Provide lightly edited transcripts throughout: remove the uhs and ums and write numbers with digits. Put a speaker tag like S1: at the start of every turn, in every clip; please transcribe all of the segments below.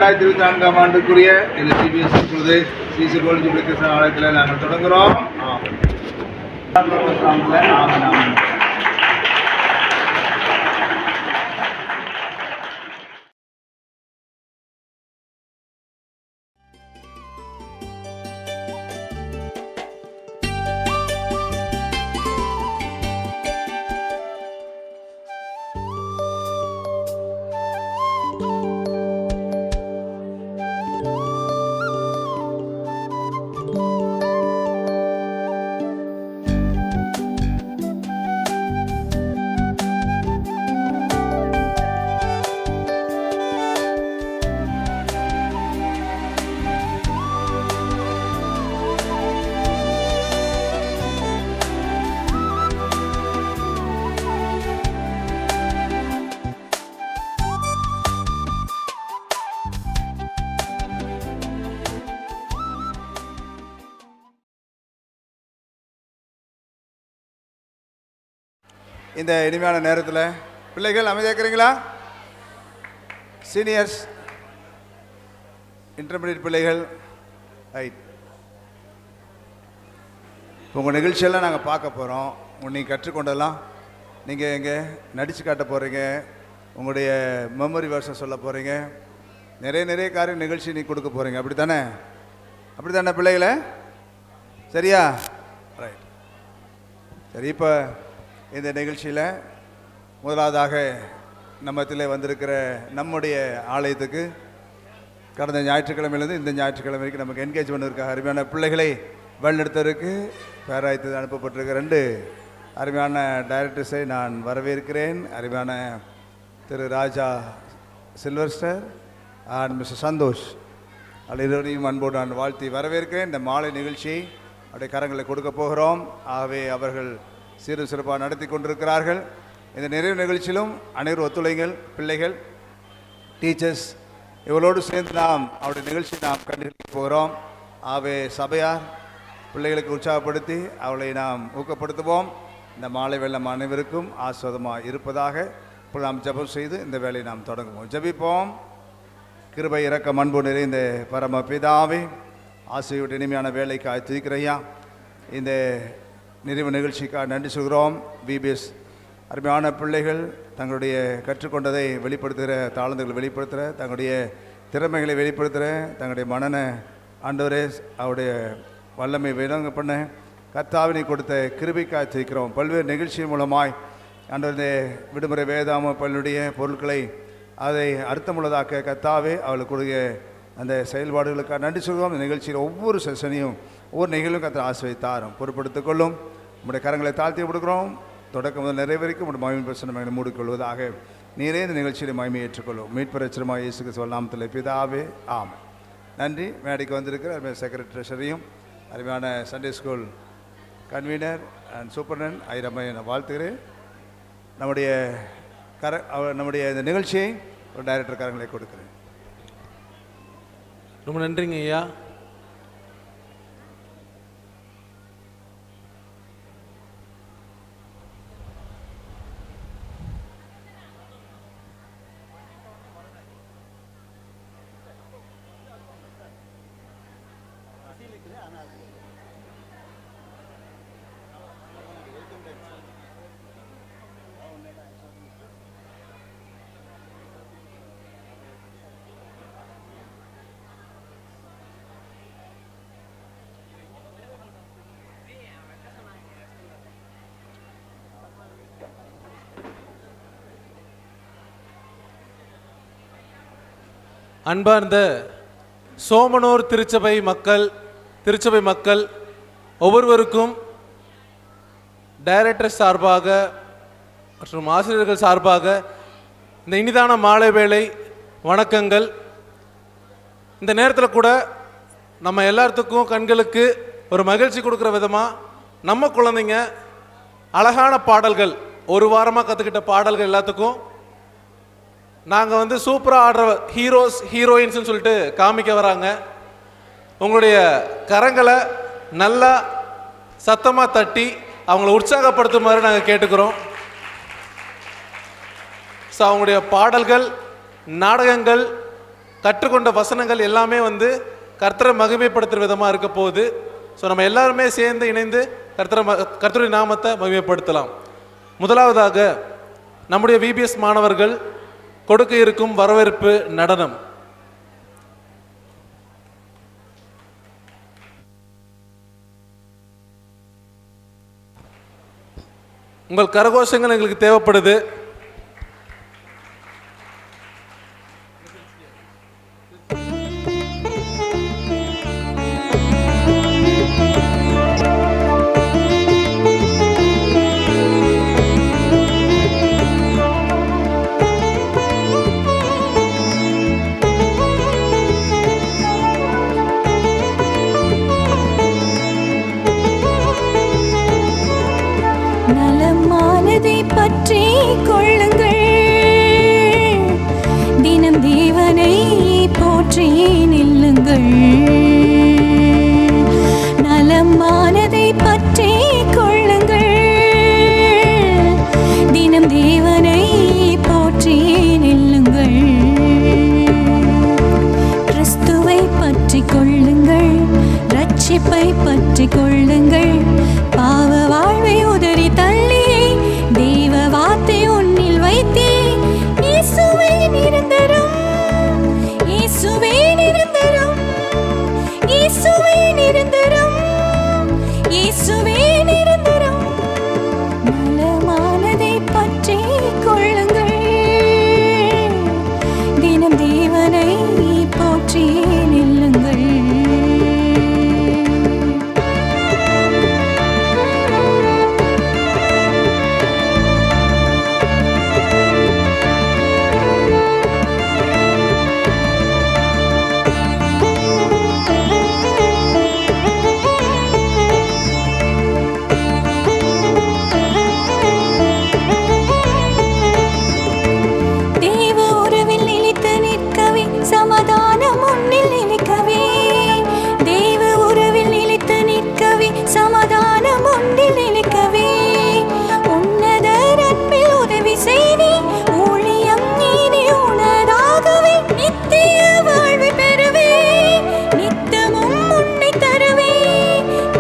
S1: 2024ஆம் ஆண்டுக்குரிய இந்த சிபிஎஸ்இ இப்பொழுது CC Golgi பிளிகேஷன் ஆலயத்தில் நாங்கள் தொடங்குகிறோம். இந்த இனிமையான நேரத்தில் பிள்ளைகள் அமைதியாக இருக்கிறீங்களா? சீனியர்ஸ், இன்டர்மீடியட் பிள்ளைகள், ரைட். உங்கள் நிகழ்ச்சியெல்லாம் நாங்கள் பார்க்க போகிறோம். நீங்கள் கற்றுக்கொண்டெல்லாம் நீங்கள் எங்கே நடித்து காட்ட போகிறீங்க, உங்களுடைய மெமரி வேர்ஸை சொல்ல போகிறீங்க, நிறைய காரியம் நிகழ்ச்சி நீங்கள் கொடுக்க போகிறீங்க. அப்படி தானே பிள்ளைகளை? சரியா? ரைட். சரி, இப்போ இந்த நிகழ்ச்சியில் முதலாவதாக நம்மத்திலே வந்திருக்கிற நம்முடைய ஆலயத்துக்கு கடந்த ஞாயிற்றுக்கிழமையிலேருந்து இந்த ஞாயிற்றுக்கிழமை வரைக்கும் நமக்கு என்கேஜ்மெண்ட் இருக்க அருமையான பிள்ளைகளை வழிநடத்துவதற்கு பேராயத்து அனுப்பப்பட்டிருக்க 2 அருமையான டைரக்டர்ஸை நான் வரவேற்கிறேன். அருமையான திரு ராஜா சில்வர்ஸ்டர் அண்ட் மிஸ்டர் சந்தோஷ் இருவரையும் அன்போடு நான் வாழ்த்தி வரவேற்கிறேன். இந்த மாலை நிகழ்ச்சியை அவருடைய கரங்களை கொடுக்க போகிறோம். ஆகவே அவர்கள் சீரும் சிறப்பாக நடத்தி கொண்டிருக்கிறார்கள். இந்த நிறைவு நிகழ்ச்சியிலும் அனைவரும் ஒத்துழைங்கள். பிள்ளைகள், டீச்சர்ஸ் இவளோடு சேர்ந்து நாம் அவருடைய நிகழ்ச்சி நாம் கண்டுகளிக்க போகிறோம். ஆகவே சபையார் பிள்ளைகளுக்கு உற்சாகப்படுத்தி அவளை நாம் ஊக்கப்படுத்துவோம். இந்த மாலை வெள்ளம் அனைவருக்கும் ஆஸ்வாதமாக இருப்பதாக இப்போ நாம் ஜெபம் செய்து இந்த வேலையை நாம் தொடங்குவோம். ஜெபிப்போம். கிருபை இரக்கம் அன்பு நிறைந்த பரம பிதாவே, ஆசையோடு இனிமையான வேலைக்காய் துதிக்கிறையா, இந்த நிறைவு நிகழ்ச்சிக்காக நன்றி சொல்கிறோம். பிபிஎஸ் அருமையான பிள்ளைகள் தங்களுடைய கற்றுக்கொண்டதை வெளிப்படுத்துகிற, தாளந்துகளை வெளிப்படுத்துகிற, தங்களுடைய திறமைகளை வெளிப்படுத்துகிற, தங்களுடைய மனனை ஆண்டவரே அவருடைய வல்லமை விளங்க பண்ண கர்த்தாவினை கொடுத்த கிருபைக்காய் துதிக்கிறோம். பல்வேறு நிகழ்ச்சியின் மூலமாய் ஆண்டவருடைய விடுமுறை வேதாம பள்ளியுடைய பொருட்களை அதை அர்த்தமுள்ளதாக்க கர்த்தாவே அவளுக்குடைய அந்த செயல்பாடுகளுக்காக நன்றி சொல்கிறோம். இந்த நிகழ்ச்சியில் ஒவ்வொரு செஷனையும் ஒவ்வொரு நிகழ்வும் கர்த்தர் ஆசீர்வதித்தாரும் பொறுப்படுத்திக் கொள்ளும். நம்முடைய கரங்களை தாழ்த்தி கொடுக்குறோம். தொடக்கம் முதல் நிறைவேறிக்கும் நம்முடைய மகிமை பிரசனங்களை மூடிக்கொள்வதாக நீரே இந்த நிகழ்ச்சியில் மகிமையை ஏற்றுக்கொள்ளும். மீட்பரச்சரமாக இயேசு கிறிஸ்துவின் நாமத்தில் பிதாவே ஆமென். நன்றி. மேடைக்கு வந்திருக்கிற அருமையான செக்ரட்டரி ட்ரெஷரையும் அருமையான சண்டே ஸ்கூல் கன்வீனர் அண்ட் சூப்பர்டன் ஐரம்மை நான் வாழ்த்துகிறேன். நம்முடைய இந்த நிகழ்ச்சியை ஒரு டைரக்டர் கரங்களை கொடுக்குறேன்.
S2: ரொம்ப நன்றிங்க ஐயா. அன்பார்ந்த சோமனூர் திருச்சபை மக்கள் ஒவ்வொருவருக்கும் டைரக்டர் சார்பாக மற்றும் ஆசிரியர்கள் சார்பாக இந்த இனிதான மாலை வேளை வணக்கங்கள். இந்த நேரத்தில் கூட நம்ம எல்லாத்துக்கும் கண்களுக்கு ஒரு மகிழ்ச்சி கொடுக்குற விதமாக நம்ம குழந்தைங்க அழகான பாடல்கள், ஒரு வாரமாக கற்றுக்கிட்ட பாடல்கள் எல்லாத்துக்கும் நாங்கள் சூப்பராக ஆடுற ஹீரோஸ் ஹீரோயின்ஸ்னு சொல்லிட்டு காமிக்க வராங்க. உங்களுடைய கரங்களை நல்லா சத்தமாக தட்டி அவங்கள உற்சாகப்படுத்துமாறு நாங்கள் கேட்டுக்கிறோம். ஸோ அவங்களுடைய பாடல்கள், நாடகங்கள் கற்றுக்கொண்ட வசனங்கள் எல்லாமே வந்து கர்த்தரை மகிமைப்படுத்துகிற விதமாக இருக்க போகுது. ஸோ நம்ம எல்லாருமே சேர்ந்து இணைந்து கர்த்தருடைய நாமத்தை மகிமைப்படுத்தலாம். முதலாவதாக நம்முடைய விபிஎஸ் மாணவர்கள் கொடுக்க இருக்கும் வரவேற்பு நடனம். உங்கள் கரகோஷங்கள் எங்களுக்கு தேவைப்படுது.
S3: நலமானதை பற்றி கொள்ளுங்கள், தினம் தேவனை போற்றி நில்லுங்கள். நலமானதை பற்றி கொள்ளுங்கள், தினம் தேவனை போற்றி நில்லுங்கள். கிறிஸ்துவை பற்றி கொள்ளுங்கள், ரட்சிப்பை பற்றி கொள்ளுங்கள். பாவ வாழ்வை உதறி தள்ளி தேவ வார்த்தை உன்னில் வைத்தே இயேசுவே நிரந்தரம், இயேசுவே நிரந்தரம், இயேசுவே நிரந்தரம், இயேசுவே நிரந்தரம். நலமானதை பற்றி கொள்ளுங்கள், தினம் தேவனை போற்றி நில்லுங்கள். சமாதானம் உன்னில் நிலைக்கவே, தேவ உறவில் நிலைத்து நிற்கவே, சமாதானம் உன்னில் நிலைக்கவே. உன்னதர் அன்பில் உதவி செய்தி ஊழியம் நீதி உனதாகவே, நித்திய வாழ்வை பெறுவே, நித்தமும் உன்னை தருவே,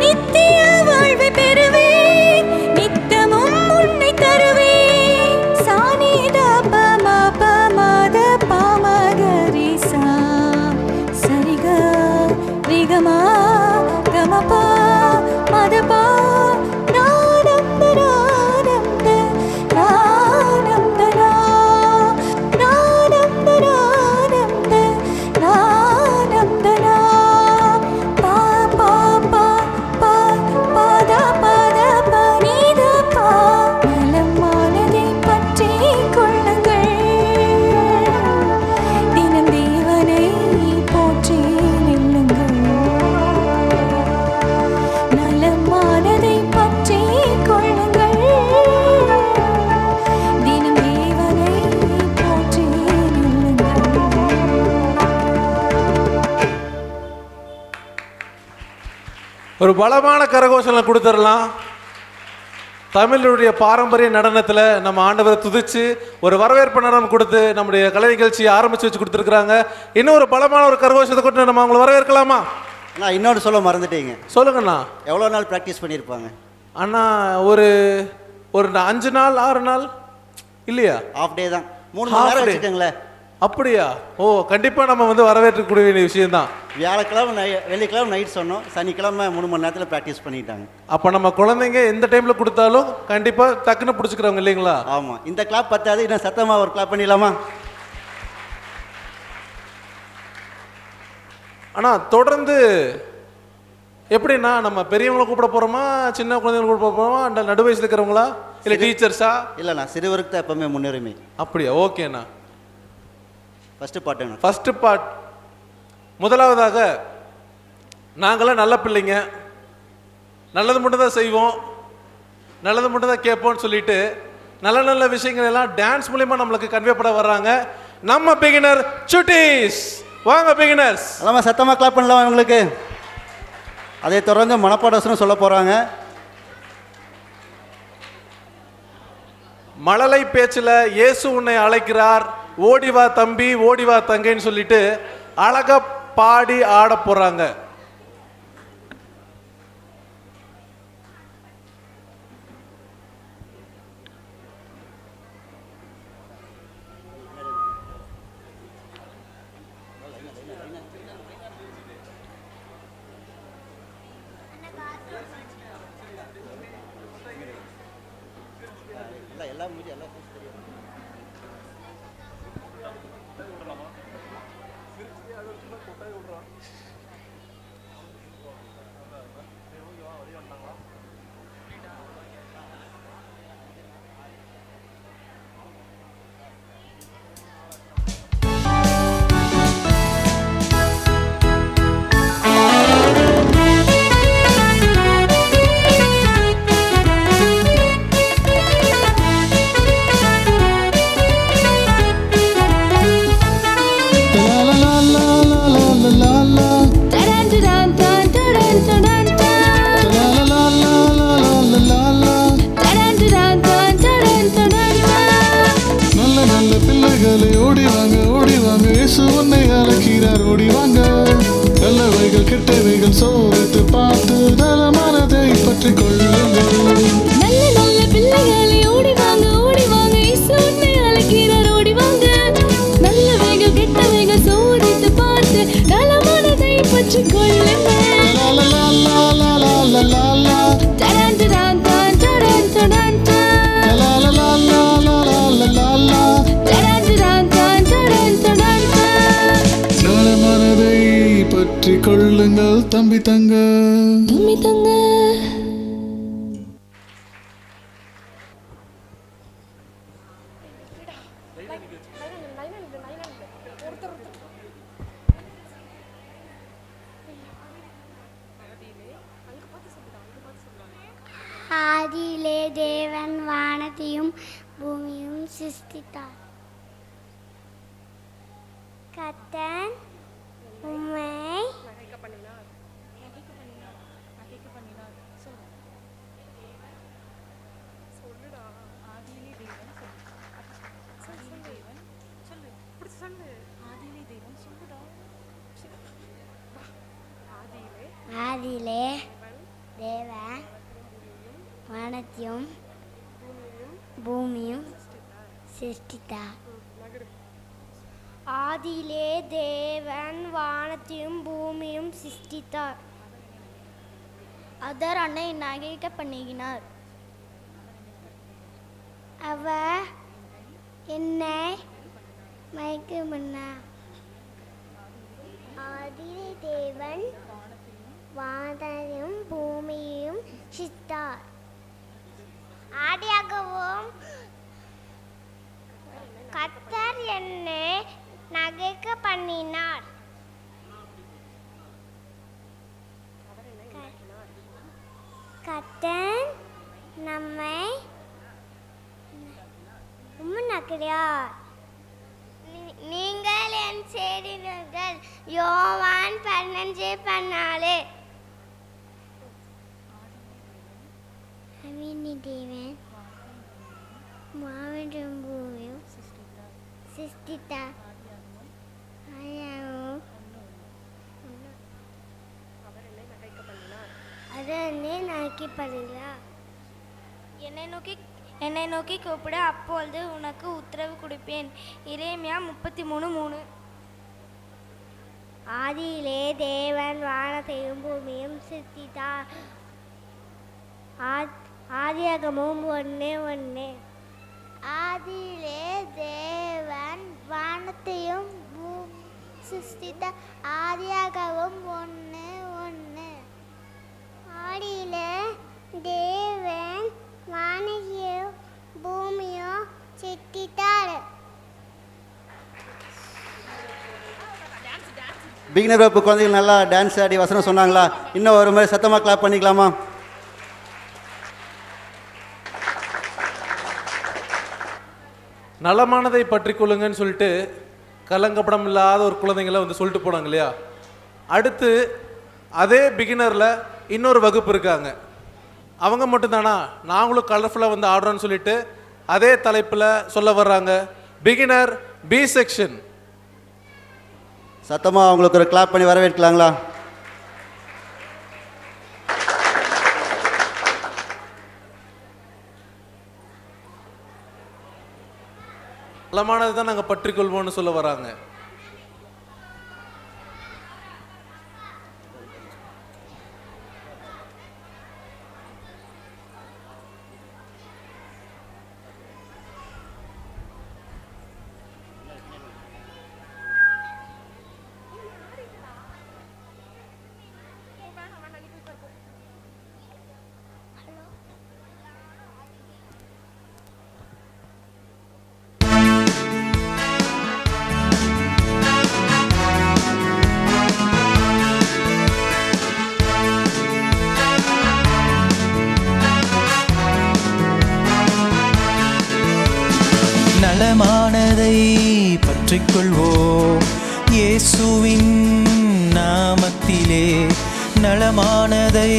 S3: நித்திய வாழ்வை பெறுவே, நித்தமும் உன்னை தருவே. சானித பம பமத பமகரி சரிக ரிகமா கமபா மதபா நானந்த நானந்த நானந்த நானந்த நானந்த நானந்த பா பா பா பா பத பத பனித பா. நலமானதை பற்றி கொள்ளுங்கள், தினம் தேவனை போற்றி நில்லுங்கள். நலமானதை பற்றி கொள்ளுங்கள், தினம் தேவனை போற்றி நில்லுங்கள்.
S2: ஒரு பலமான கரகோஷங்களை கொடுத்துடலாம். தமிழுடைய பாரம்பரிய நடனத்தில் நம்ம ஆண்டவரை துதிச்சு ஒரு வரவேற்பு நடனம் கொடுத்து நம்முடைய கலை நிகழ்ச்சியை ஆரம்பித்து வச்சு கொடுத்துருக்குறாங்க. இன்னும் ஒரு பலமான ஒரு கரகோஷத்தை கொண்டு நம்ம அவங்களை வரவேற்கலாமா?
S4: அண்ணா இன்னொன்று சொல்ல மறந்துட்டீங்க.
S2: சொல்லுங்கண்ணா.
S4: எவ்வளோ நாள் ப்ராக்டிஸ் பண்ணியிருப்பாங்க?
S2: அண்ணா ஒரு 5 நாள் 6 நாள் இல்லையா?
S4: ஆஃப் டே தான், 3 மணி நேரம் வச்சுக்கோங்களேன்.
S2: அப்படியா? ஓ, கண்டிப்பாக நம்ம வந்து வரவேற்கக்கூடிய வேண்டிய விஷயம்தான்.
S4: வியாழக்கிழமை வெள்ளிக்கிழமை நைட் சொன்னோம், சனிக்கிழமை 3 மணி நேரத்தில் ப்ராக்டிஸ் பண்ணிட்டாங்க.
S2: அப்போ நம்ம குழந்தைங்க எந்த டைமில் கொடுத்தாலும் கண்டிப்பாக டக்குன்னு பிடிச்சிக்கிறவங்க இல்லைங்களா?
S4: ஆமாம். இந்த கிளாப் பத்தாது, இன்னும் சத்தமாக ஒரு கிளாப் பண்ணிடலாமா?
S2: ஆனால் தொடர்ந்து எப்படின்னா நம்ம பெரியவங்களை கூப்பிட போகிறோமா, சின்ன குழந்தைங்களை கூப்பிட போகிறோமா, அந்த நடு வயசில் இருக்கிறவங்களா, இல்லை டீச்சர்ஸா?
S4: இல்லைண்ணா, சிறுவருக்கு தான் எப்போவுமே முன்னுரிமை.
S2: அப்படியா? ஓகேண்ணா.
S4: ஃபஸ்ட்டு பார்ட்
S2: முதலாவதாக நாங்களாம் நல்ல பிள்ளைங்க, நல்லது மட்டும் தான் செய்வோம், நல்லது மட்டும் தான் கேட்போம்னு சொல்லிட்டு நல்ல நல்ல விஷயங்கள் எல்லாம் டான்ஸ் மூலிமா நம்மளுக்கு கன்வே பண்ண வர்றாங்க நம்ம பிகினர் சுட்டீஸ். வாங்க பிகினர்ஸ்.
S4: எல்லாமே சத்தமாக கிளாப் பண்ணலாம் இவங்களுக்கு. அதை தொடர்ந்து மனப்பாடசனம் சொல்ல போகிறாங்க.
S2: மழலை பேச்சில் இயேசு உன்னை அழைக்கிறார், ஓடிவா தம்பி ஓடிவா தங்கைன்னு சொல்லிட்டு அழகா பாடி ஆட போறாங்க. தம்பி தங்க தம்பி தங்க
S5: ஆதியிலே தேவன் வானத்தையும் பூமியும் சிருஷ்டித்தார். கர்த்தர் உம்மை ஆதியிலே தேவன் வானத்தையும் பூமியும் சிருஷ்டித்தார். ஆதியிலே தேவன் வானத்தையும் பூமியும் சிருஷ்டித்தார். அவர் என்னை நகைக்க பண்ணினார். அவர் என்னை மயக்க பண்ணார். ஆதியிலே தேவன் வானத்தையும் பூமியையும் சிருஷ்டித்தார். ஆதியாகவும் கர்த்தர் என்னை நகைக்க பண்ணினார். கர்த்தர் நம்மை நகைக்கிறார். நீங்கள் என் செய்தீர்கள். யோவான் 15:14. தேவன் வானத்தையும் பூமியும் சிருஷ்டித்தார். என்னை நோக்கி கூப்பிட, அப்பொழுது உனக்கு உத்தரவு கொடுப்பேன். எரேமியா 33:3. ஆதியிலே தேவன் வானத்தையும் பூமியும் சிருஷ்டித்தார். ஆதியாகமம் 1:1. ஆதியிலே தேவன் வானத்தையும் சிருஷ்டித்தார். ஆதியாகமம் 1:1. ஆதியிலே தேவன் வானத்தையும் பூமியும் சிருஷ்டித்தார்.
S4: பிகினர் வகுப்பு குழந்தைகள் நல்லா டான்ஸ் ஆடி வசனம் சொன்னாங்களா? இன்னும் ஒரு மாதிரி சத்தமாக கிளாப் பண்ணிக்கலாமா?
S2: நலமானதை பற்றி கொள்ளுங்கன்னு சொல்லிட்டு கலங்கப்படம் இல்லாத ஒரு குழந்தைங்களை வந்து சொல்லிட்டு போனாங்க இல்லையா? அடுத்து அதே பிகினரில் இன்னொரு வகுப்பு இருக்காங்க. அவங்க மட்டும்தானா நாங்களும் கலர்ஃபுல்லாக வந்து ஆடுறோன்னு சொல்லிட்டு அதே தலைப்பில் சொல்ல வர்றாங்க. Beginner B section.
S4: சத்தமாக அவங்களுக்கு ஒரு கிளாப் பண்ணி வரவேற்கலாங்களா?
S2: பலமானது தான் நாங்கள் பற்றிக்கொள்வோம்னு சொல்ல வராங்க.
S6: நலமானதை பற்றிக்கொள்வோம் இயேசுவின் நாமத்திலே. நலமானதை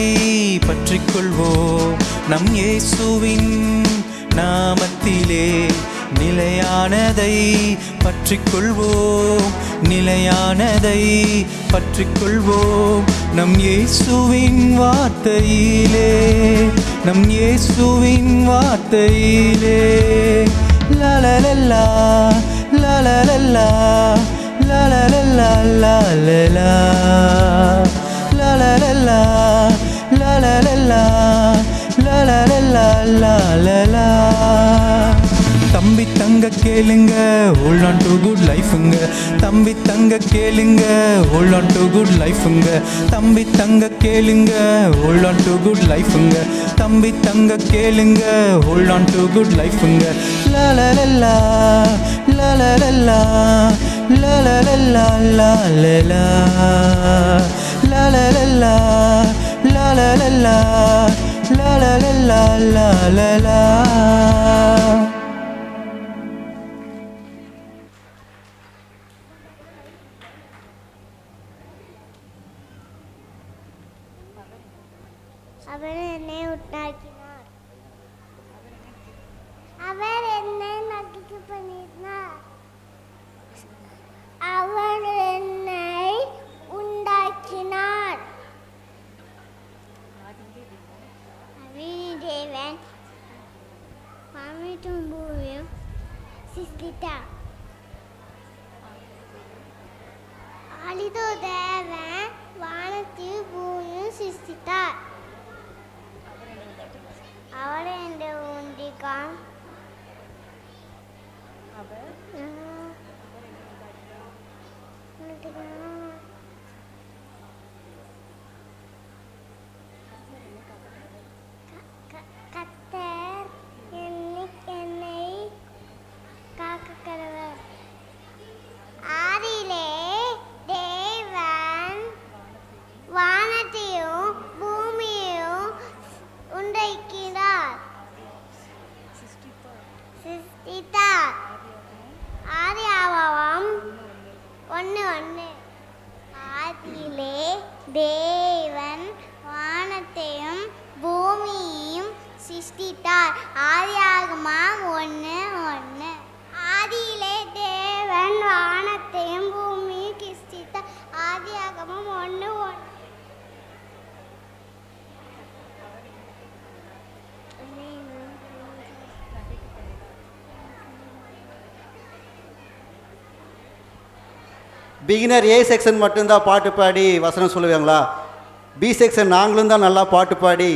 S6: பற்றிக்கொள்வோம் நம் இயேசுவின் நாமத்திலே. நிலையானதை பற்றிக்கொள்வோம், நிலையானதை பற்றிக்கொள்வோம் நம் இயேசுவின் வார்த்தையிலே, நம் இயேசுவின் வார்த்தையிலே. La la la la, la la la la, la la la la la la la, la la la la, la la la la, la la la la la la la. தம்பி தங்க கேளுங்க, hold on to good lifeங்க. தம்பி தங்க கேளுங்க, hold on to good lifeங்க. தம்பி தங்க கேளுங்க, hold on to good lifeங்க. தம்பி தங்க கேளுங்க, hold on to good lifeங்க. La la la la, la la la la, la la la la la la la, la la la la, la la la la, la la la la la la la.
S5: அவர் என்னை உண்டாக்கினார், அவர் என்னை நம்பிக்கை பண்ணினார், அவர் என்னை உண்டாக்கினார். தேவன் வானத்தையும் பூமியையும் சிருஷ்டித்தார். அழிதோ தேவன் வானத்தையும் பூமியையும் சிருஷ்டித்தார். அவர் என்ற உண்டிக்கான் கர்த்தர் என்னை காக்கக்கடவர். ஆதியிலே தேவன் வானத்தையும் பூமியையும் உண்டாக்கினார், சிருஷ்டித்தார். ஆதியாகமம் 1:1. ஆதியிலே தேவன் வானத்தையும் பூமியையும் சிருஷ்டித்தார். ஆதியாகமம் 1:1. ஆதியிலே தேவன் வானத்தையும் பூமியையும் சிருஷ்டித்தார். ஆதியாகமம் 1:1.
S4: பிகினர் ஏ செக்ஷன் மட்டும்தான் பாட்டு பாடி வசனம் சொல்லுவாங்களா? பி செக்ஷன் நாங்களும் தான் நல்லா பாட்டு பாடி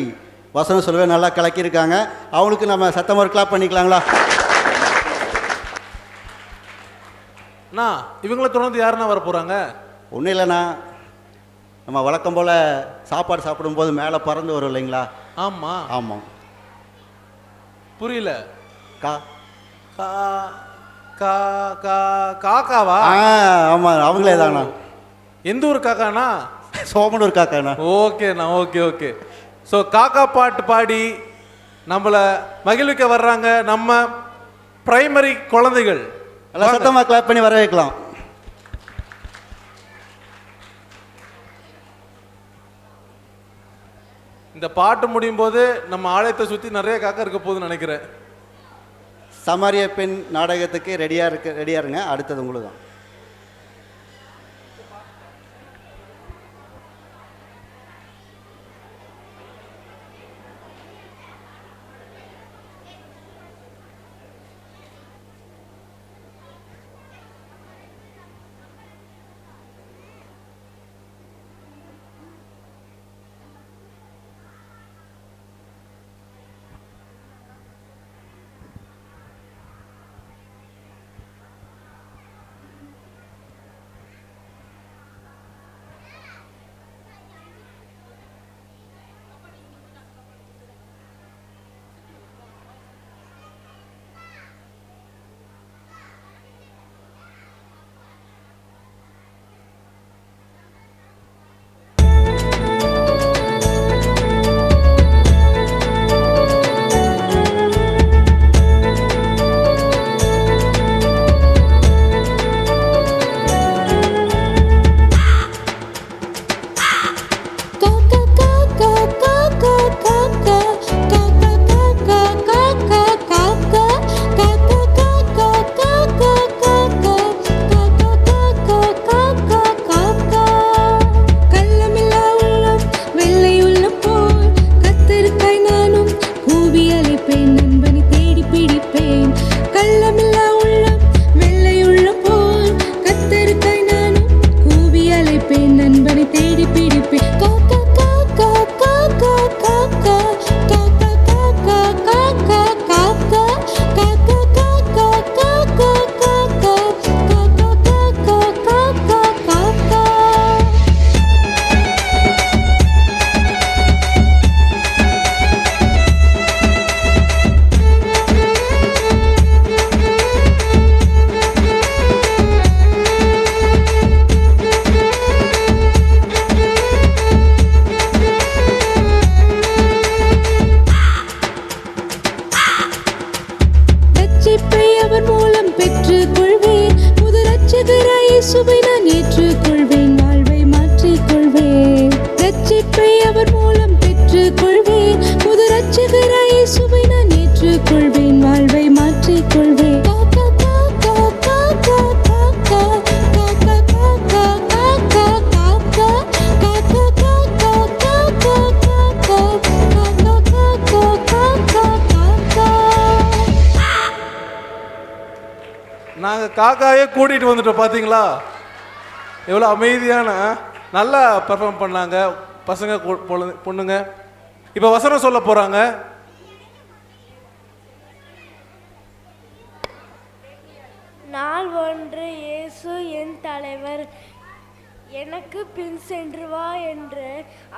S4: வசனம் சொல்லுவேன், நல்லா கலக்கியிருக்காங்க. அவங்களுக்கு நம்ம சத்தமாக ஒரு கிளாப் பண்ணிக்கலாங்களா?
S2: அண்ணா, இவங்களை தொடர்ந்து யாருன்னா வர போகிறாங்க?
S4: ஒன்றும் இல்லைண்ணா, நம்ம வழக்கம் போல் சாப்பாடு சாப்பிடும்போது மேலே பறந்து வரும் இல்லைங்களா?
S2: ஆமாம்
S4: ஆமாம்.
S2: புரியல.
S4: கா
S2: கா கா கா காக்காவா?
S4: ஆமாம், அவங்களே தாண்ணா.
S2: எந்த ஊர் காக்காண்ணா?
S4: சோமனூர் காக்காண்ணா.
S2: ஓகேண்ணா, ஓகே ஓகே. ஸோ காக்கா பாட்டு பாடி நம்மளை மகிழ்விக்க வர்றாங்க நம்ம பிரைமரி குழந்தைகள்.
S4: நல்லா சத்தமாக கிளாப் பண்ணி வர வைக்கலாம்.
S2: இந்த பாட்டு முடியும் போது நம்ம ஆலயத்தை சுற்றி நிறைய காக்கா இருக்க போகுதுன்னு நினைக்கிறேன்.
S4: சமாரிய பெண் நாடகத்துக்கு ரெடியாக இருங்க. அடுத்தது உங்களுக்கு தான்.
S3: ரட்சிப்பை அவர் மூலம் பெற்றுக் கொள்வேன். புது ரட்சகராய் இயேசுவை நான் ஏற்றுக்கொள்வேன். வாழ்வை மாற்றிக்கொள்வேன். ரட்சிப்பை அவர் மூலம் பெற்றுக் கொள்வேன். புது ரட்சகராய் இயேசுவை நான் ஏற்றுக்கொள்வேன். வாழ்வை மாற்றிக்கொள்வேன்.
S2: நாங்கள் காக்காயே கூட்டிகிட்டு வந்துட்டோம் பார்த்தீங்களா? எவ்வளோ அமைதியான நல்லா பெர்ஃபார்ம் பண்ணாங்க பசங்க பொண்ணுங்க. இப்போ வசனம் சொல்ல போகிறாங்க.
S5: நாள் ஒன்று இயேசு என் தலைவர், எனக்கு பின் சென்று வா என்று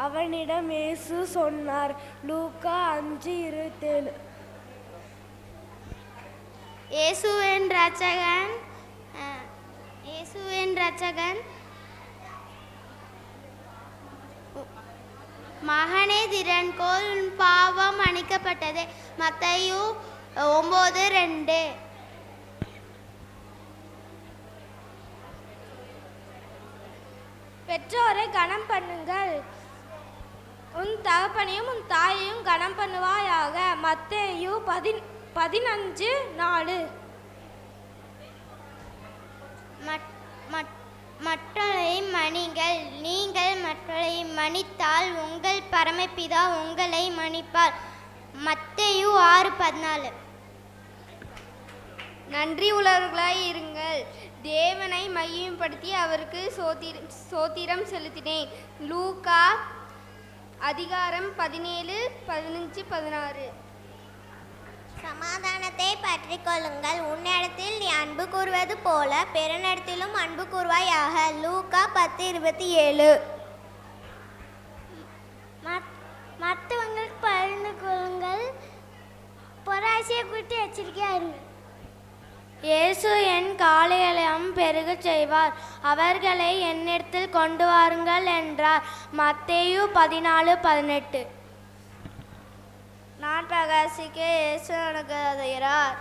S5: அவனிடம் இயேசு சொன்னார். லூக்கா 5:27.
S7: இயேசுவின் இரட்சகன் மகனே திறன்கோள் உன் பாவம் மன்னிக்கப்பட்டது. மத்தேயு 9:2.
S5: பெற்றோரை கனம் பண்ணுங்கள், உன் தகப்பனையும் உன் தாயையும் கனம் பண்ணுவாயாக. மத்தேயு 15:4.
S7: மற்றவரை மன்னிங்கள், நீங்கள் மற்றவரை மன்னித்தால் உங்கள் பரமபிதா உங்களை மன்னிப்பார். மத்தேயு 6:14.
S5: நன்றி உள்ளவர்களாய் இருங்கள், தேவனை மையப்படுத்தி அவருக்கு சோத்திரம் செலுத்தினேன். லூக்கா 17:15-16.
S7: சமாதானத்தை பற்றி கொள்ளுங்கள், உன்னிடத்தில் நீ அன்பு கூறுவது போல பிறனிடத்திலும் அன்பு கூறுவாயாக. லூக்கா 10:27. மற்றவங்களுக்கு பகிர்ந்து கொள்ளுங்கள், பொறாசியை குறித்து எச்சரிக்கையாக இருங்கள்.
S5: இயேசு என் காளைகளையும் பெருகச் செய்வார், அவர்களை என்னிடத்தில் கொண்டு வாருங்கள் என்றார். மத்தேயு 14:18. நான் பிரகாசிக்க இயேசு எனக்கு உதவுகிறார்.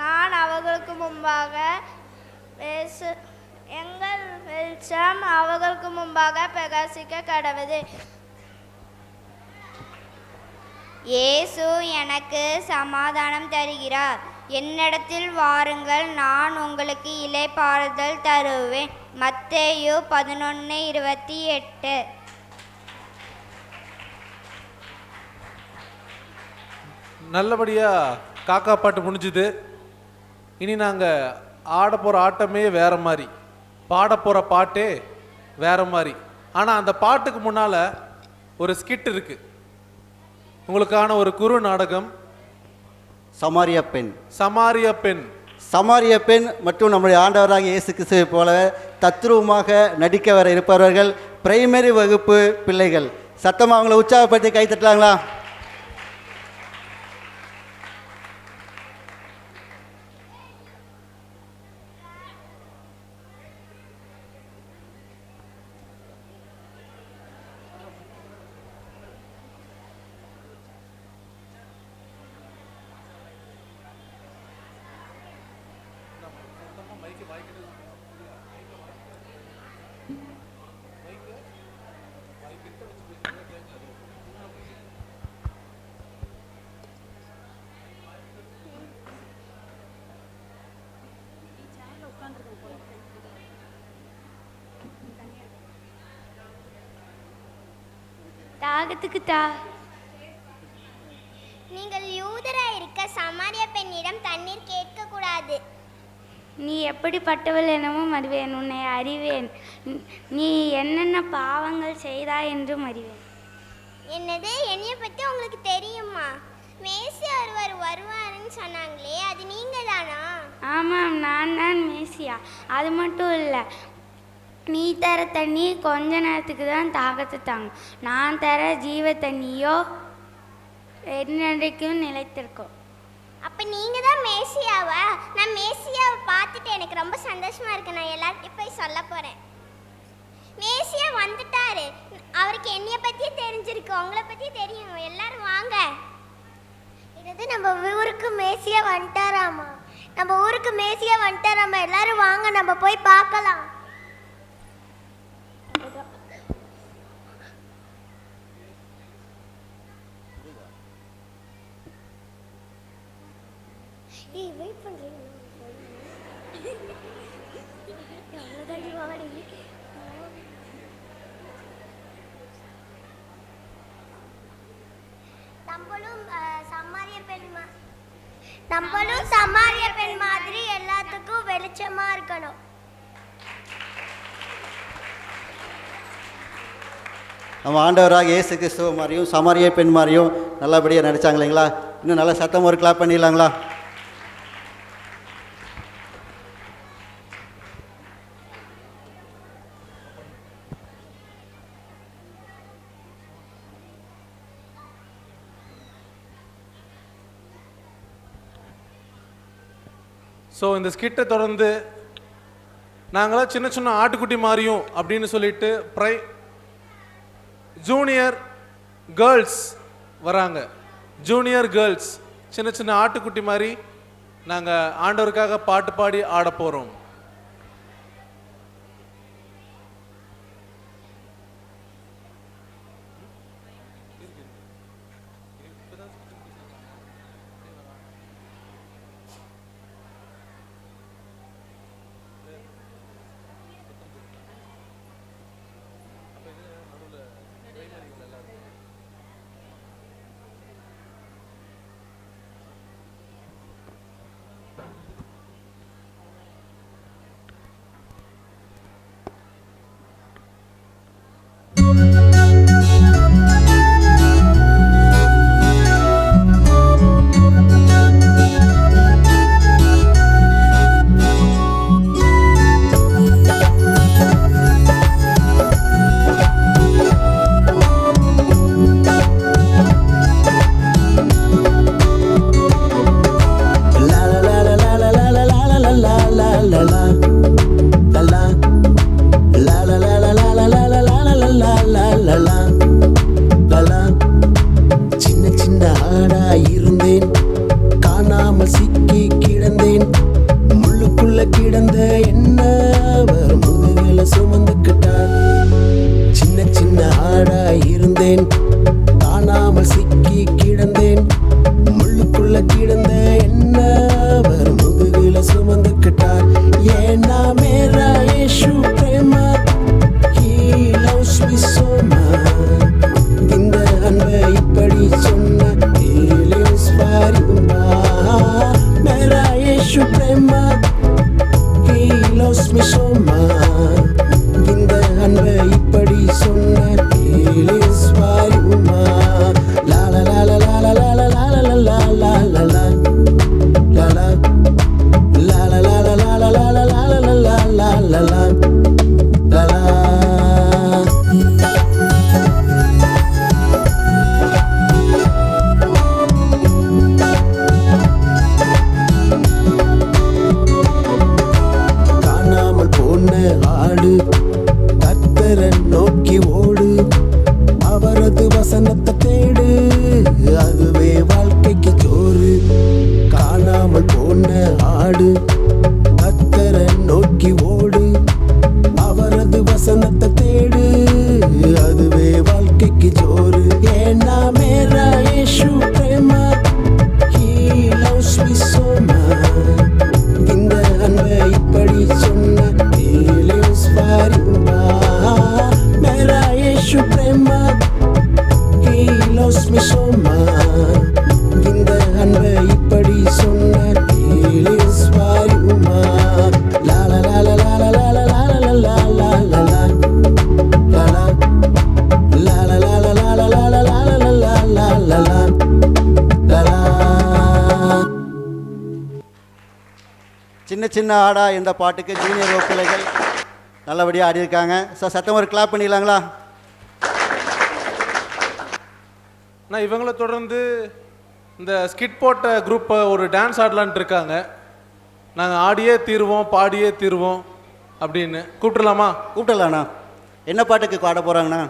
S5: நான் அவர்களுக்கு முன்பாக எங்கள் வெளிச்சம் அவர்களுக்கு முன்பாக பிரகாசிக்க கடவுது.
S7: இயேசு எனக்கு சமாதானம் தருகிறார். என்னிடத்தில் வாருங்கள், நான் உங்களுக்கு இளைப்பாறுதல் தருவேன். மத்தேயு 11:28.
S2: நல்லபடியாக காக்கா பாட்டு முடிஞ்சுது. இனி நாங்கள் ஆட போகிற ஆட்டமே வேறு மாதிரி, பாட போகிற பாட்டே வேறு மாதிரி. ஆனால் அந்த பாட்டுக்கு முன்னால் ஒரு ஸ்கிட் இருக்குது. உங்களுக்கான ஒரு குறு நாடகம்
S4: சமாரிய பெண்.
S2: சமாரிய பெண்
S4: மற்றும் நம்முடைய ஆண்டவராக இயேசு கிறிஸ்துவை போல தத்ரூபமாக நடிக்க வர இருப்பவர்கள் பிரைமரி வகுப்பு பிள்ளைகள். சத்தமாக அவங்களை உற்சாகப்படுத்தி கை தட்டலாங்களா?
S7: நீங்கள் யூதராய் இருக்க சமாரிய பெண்ணிடம் தண்ணீர் கேட்கக்கூடாது.
S5: நீ எப்படிப்பட்டவள் எனவும் அறிவேன், உன்னை அறிவேன், நீ என்னென்ன பாவங்கள் செய்தாய் என்றும் அறிவேன்.
S7: என்னது, என்னைய பற்றி உங்களுக்கு தெரியுமா? மேசியா ஒருவர் வருவாருன்னு சொன்னாங்களே, அது நீங்க தானா?
S5: ஆமாம், நான் தான் மேசியா. அது மட்டும் இல்லை, நீ தர தண்ணி கொஞ்ச நேரத்துக்கு தான் தாகத்தை தாங்கும், நான் தர ஜீவ தண்ணியோ என்னைக்கும் நிலைத்திருக்கும்.
S7: அப்போ நீங்கள் தான் மேசியாவா? நான் மேசியாவை பார்த்துட்டு எனக்கு ரொம்ப சந்தோஷமாக இருக்கு. நான் எல்லார்கிட்டையும் போய் சொல்ல போகிறேன். மேசியா வந்துட்டாரு, அவருக்கு என்னைய பற்றியே தெரிஞ்சிருக்கு, உங்களை பற்றி தெரியும். எல்லாரும் வாங்க. இது நம்ம ஊருக்கு மேசியா வந்துட்டாராமா. நம்ம ஊருக்கு மேசியா வந்துட்டாராமா. எல்லாரும் வாங்க நம்ம போய் பார்க்கலாம். ஏய் வெயிட் பண்றீங்க. நம்மளும் சமாரிய பெண் மாதிரி எல்லாத்துக்கும் வெளிச்சமா இருக்கணும்.
S4: நம்ம ஆண்டவராக இயேசு கிறிஸ்துவ மாதிரியும் சமாரிய பெண் மாதிரியும் நல்லபடியாக நடித்தாங்க இல்லைங்களா? இன்னும் நல்லா சத்தம் ஒரு கிளாப் பண்ணிடலாங்களா?
S2: ஸோ இந்த ஸ்கிட்டை தொடர்ந்து நாங்களாம் சின்ன சின்ன ஆட்டுக்குட்டி மாதிரியும் அப்படின்னு சொல்லிட்டு ஜூனியர் கேர்ள்ஸ் வராங்க. ஜூனியர் கேர்ள்ஸ் சின்ன சின்ன ஆட்டுக்குட்டி மாதிரி நாங்கள் ஆண்டவருக்காக பாட்டு பாடி ஆட போகிறோம். சின்ன சின்ன ஆடா இந்த பாட்டுக்கு ஜூனியர் பிள்ளைகள் நல்லபடியாக ஆடியிருக்காங்க. ஸோ சத்தம் ஒரு கிளாப் பண்ணிடலாங்களா? நான் இவங்களை தொடர்ந்து இந்த ஸ்கிட் போட்ட குரூப்பை ஒரு டான்ஸ் ஆடலான்ட்டு இருக்காங்க. நாங்கள் ஆடியே தீருவோம் பாடியே தீருவோம் அப்படின்னு கூப்பிட்டுலாமா?
S4: கூப்பிடலாண்ணா. என்ன பாட்டுக்கு ஆட போகிறாங்கண்ணா?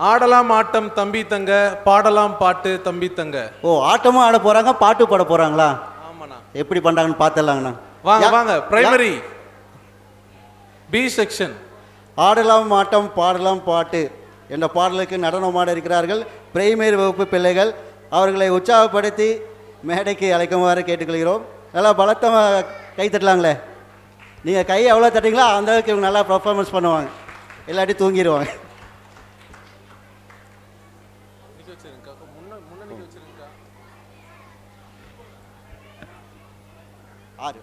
S2: ஆடலாம் ஆட்டம் தம்பி தங்க, பாடலாம் பாட்டு தம்பி தங்க.
S4: ஓ, ஆட்டமும் ஆட போகிறாங்க, பாட்டு பாட போகிறாங்களா?
S2: ஆமாண்ணா.
S4: எப்படி பண்ணுறாங்கன்னு பார்த்துடலாங்கண்ணா.
S2: வாங்க வாங்க. Primary B section.
S4: ஆடலாம் ஆட்டம் பாடலாம் பாட்டு என்ற பாடலுக்கு நடனமாட இருக்கிறார்கள் பிரைமரி வகுப்பு பிள்ளைகள். அவர்களை உற்சாகப்படுத்தி மேடைக்கு அழைக்குமாறு கேட்டுக்கொள்கிறோம். நல்லா பலத்த கை தட்டலாங்களே. நீங்கள் கை எவ்வளோ தட்டிங்களோ அந்த அளவுக்கு இவங்க நல்லா பர்ஃபார்மன்ஸ் பண்ணுவாங்க, இல்லாட்டி தூங்கிடுவாங்க. ஆறு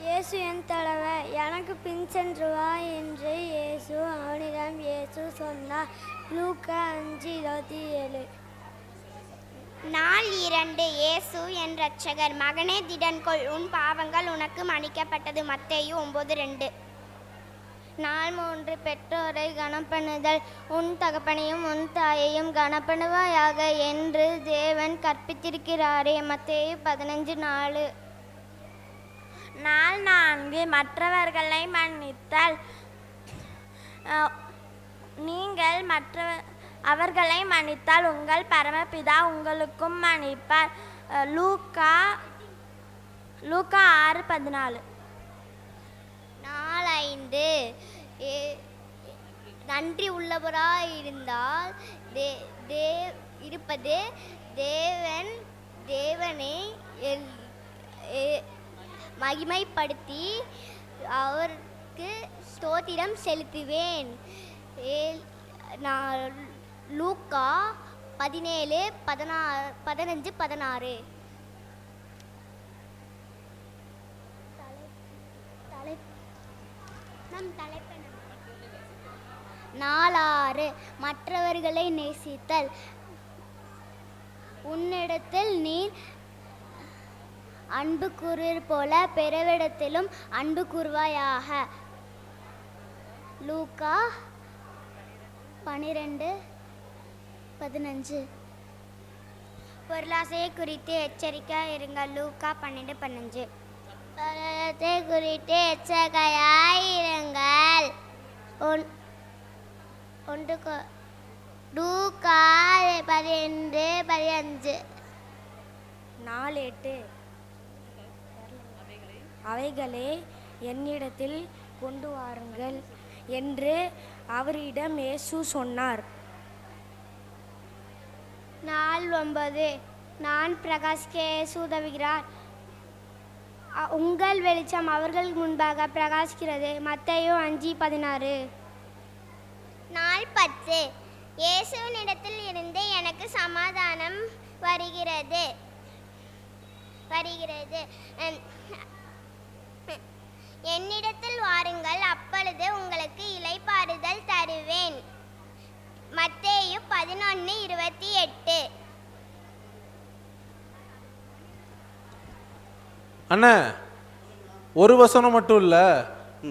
S7: இயேசு என் தலைவர், எனக்கு பின் சென்று வா என்று இயேசு அவனிடம் இயேசு சொன்னார். லூக்கா 5:27. நாள் 2. இயேசு என் இரட்சகர். மகனே திடன்கொள், உன் பாவங்கள் உனக்கு மன்னிக்கப்பட்டது. மத்தேயு 9:2. நாள் 3. பெற்றோரை கனப்பண்ணுதல். உன் தகப்பனையும் உன் தாயையும் கனப்பண்ணுவாயாக என்று தேவன் கற்பித்திருக்கிறாரே. மத்தேயு 15:4. நாள் 4. மற்றவர்களை மன்னித்தல். நீங்கள் அவர்களை மன்னித்தால் உங்கள் பரமபிதா உங்களுக்கும் மன்னிப்பார். லூக்கா 6:14. நாள் 5. நன்றி உள்ளவராய் இருந்தால் இருப்பது தேவனை மகிமைப்படுத்தி அவருக்கு ஸ்தோத்திரம் செலுத்துவேன். லூக்கா 17:15-16. நாள் 6. மற்றவர்களை நேசித்தல். உன்னிடத்தில் நீ அன்பு கூறுவீர் போல பிறவிடத்திலும் அன்பு கூறுவாயாக. லூக்கா 12:15. பொருளாசையை குறித்து எச்சரிக்கையாக இருங்கள். லூக்கா 12:15. பொருளாசை குறித்து எச்சரிக்கையாக இருங்கள். லூக்கா 12:15.
S5: 4:8. அவைகளை என்னிடத்தில் கொண்டு வாருங்கள் என்று அவரிடம் இயேசு சொன்னார்.
S7: 4:9. நான் பிரகாசிக்க இயேசு உதவுகிறார். உங்கள் வெளிச்சம் அவர்கள் முன்பாக பிரகாசிக்கிறது. மத்தேயு 5:16. 4:10. இயேசுவினிடத்தில் இருந்து எனக்கு சமாதானம் வருகிறது. என்னிடத்தில் வாருங்கள், அப்பொழுது உங்களுக்கு இளைப்பாறுதல் தருவேன். மத்தேயு 11:28.
S2: அண்ணா ஒரு வசனம் மட்டும் இல்ல,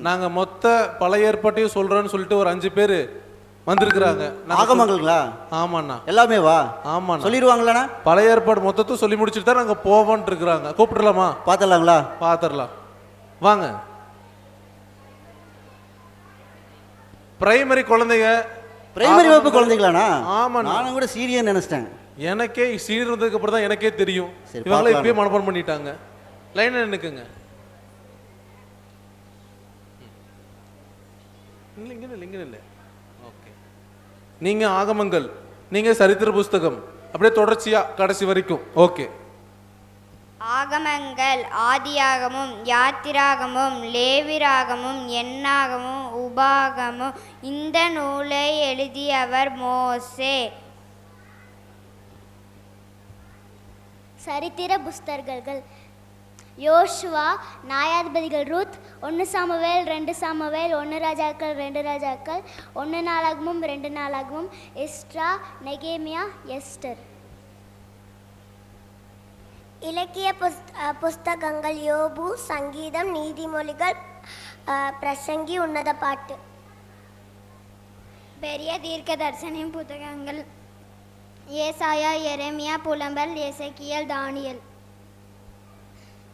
S2: நாங்க மொத்த பழைய ஏற்பாட்டையும் சொல்றோன்னு சொல்லிட்டு ஒரு 5 பேர் வந்திருக்கிறாங்க.
S4: ஆகமங்களா?
S2: ஆமாண்ணா.
S4: எல்லாமே வா.
S2: ஆமா
S4: சொல்லிடுவாங்களாண்ணா?
S2: பழைய ஏற்பாடு மொத்தத்தை சொல்லி முடிச்சுட்டு தான் நாங்க போவோம்னு இருக்கிறாங்க. கூப்பிட்டுலாமா?
S4: பார்த்துடலாங்களா?
S2: பார்த்துடலாம் வாங்க. பிரைமரி குழந்தைங்க.
S4: பிரைமரி வகுப்பு குழந்தைங்களாண்ணா?
S2: ஆமா,
S4: நானும் கூட சீரியஸ் நினைச்சிட்டேன்.
S2: எனக்கே சீனியர் இருந்ததுக்கு அப்புறம் தான் எனக்கே தெரியும்.
S4: சரி,
S2: இவங்கள இப்பயே மனப்பாடம் பண்ணிட்டாங்க. லைன்ல நின்னுக்குங்க. இல்ல ஓகே. நீங்க ஆகமங்கள், நீங்க சரித்திர புஸ்தகம், அப்படியே தொடர்ச்சியா கடைசி வரைக்கும். ஓகே.
S5: ஆகமங்கள் ஆதியாகமும் யாத்திராகமும் லேவிராகமும் எண்ணாகமும் உபாகமும். இந்த நூலை எழுதியவர் மோசே.
S7: சரித்திர புஸ்தகங்கள்: யோசுவா, நியாயாதிபதிகள், ரூத், 1 சாமுவேல், 2 சாமுவேல், 1 ராஜாக்கள், 2 ராஜாக்கள், 1 நாளாகமும், 2 நாளாகமும், எஸ்ட்ரா, நெகேமியா, எஸ்டர். இலக்கிய புஸ்தகங்கள்: யோபு, சங்கீதம், நீதிமொழிகள், பிரசங்கி, உன்னத பாட்டு. பெரிய தீர்க்க தரிசன புத்தகங்கள்: ஏசாயா, எரேமியா, புலம்பல், எசேக்கியேல், தானியேல்.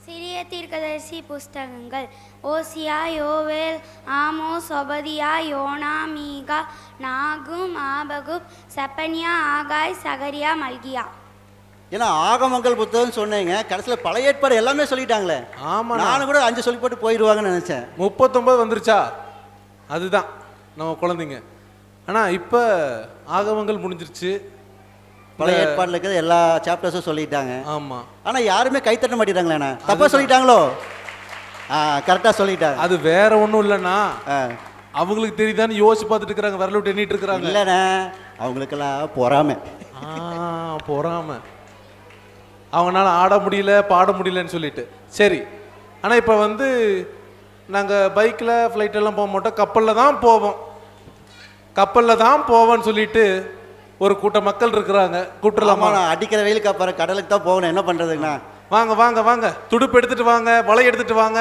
S7: சிறிய தீர்க்கதரிசி புஸ்தகங்கள்: ஓசியா, யோவேல், ஆமோஸ், ஒபதியா, யோனா, மீகா, நாகும், ஆபகுப், செப்பனியா, ஆகாய், சகரியா, மல்கியா.
S4: ஏன்னா ஆகமங்கள் புத்தகம் சொன்னீங்க, கடைசியில் பழைய ஏற்பாடு எல்லாமே சொல்லிட்டாங்களே.
S2: ஆமா,
S4: நானும் கூட 5 சொல்லி போட்டு போயிடுவாங்கன்னு நினைச்சேன்.
S2: 39 வந்துருச்சா? அதுதான் நம்ம குழந்தைங்க. ஆனா இப்ப ஆகமங்கள் முடிஞ்சிருச்சு.
S4: பழைய ஏற்பாடுல இருக்கிற எல்லா சாப்டர்ஸும் சொல்லிட்டாங்க.
S2: ஆமா.
S4: ஆனா யாருமே கை தட்ட மாட்டேங்கிறாங்களே. தப்பா சொல்லிட்டாங்களோ? கரெக்டா சொல்லிட்டாங்க.
S2: அது வேற ஒண்ணும் இல்லைன்னா அவங்களுக்கு தெரியுதான்னு யோசிச்சு பார்த்துட்டு இருக்கிறாங்க, விரல் விட்டு எண்ணிட்டு இருக்கிறாங்க.
S4: இல்லைண்ணே, அவங்களுக்கெல்லாம் பொறாமை.
S2: பொறாம, அவங்களால ஆட முடியல பாட முடியலன்னு சொல்லிட்டு. சரி, ஆனா இப்ப வந்து நாங்க பைக்ல ஃப்ளைட் எல்லாம் போக மாட்டோம், கப்பல்ல தான் போவோம்னு சொல்லிட்டு ஒரு கூட்ட மக்கள் இருக்கிறாங்க. கூப்பிட்டுலாமா?
S4: அடிக்கிற வெயிலுக்கு அப்புறம் கடலுக்கு தான் போகணும், என்ன பண்றதுங்கண்ணா?
S2: வாங்க வாங்க வாங்க, துடுப்பு எடுத்துட்டு வாங்க, வலை எடுத்துட்டு வாங்க,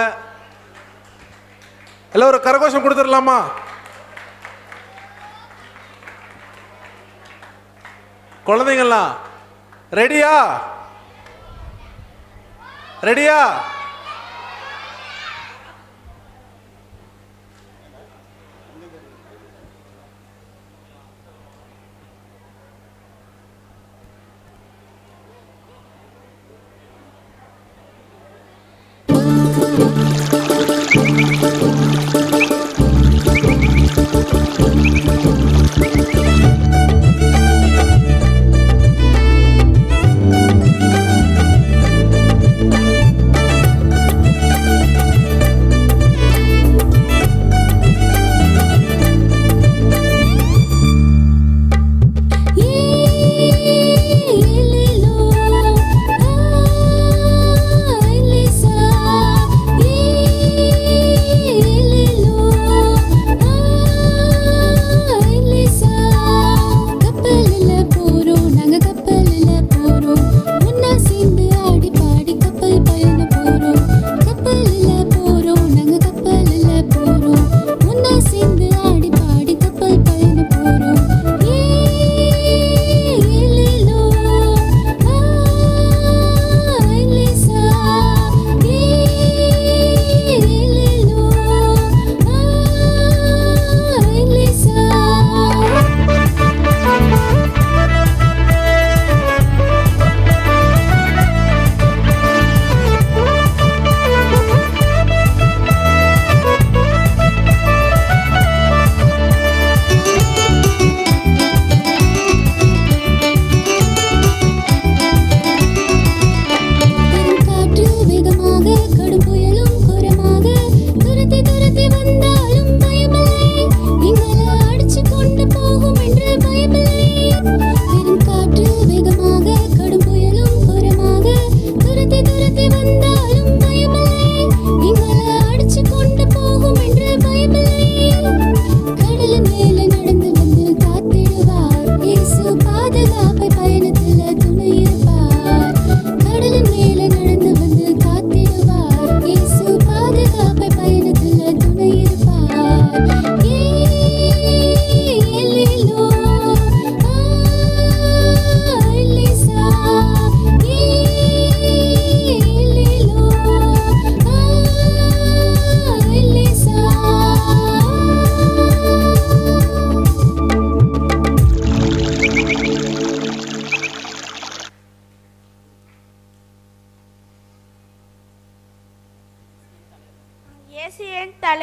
S2: எல்லாம் ஒரு கரகோஷம் கொடுத்துடலாமா? குழந்தைங்கள்லாம் ரெடியா? ரெடியா?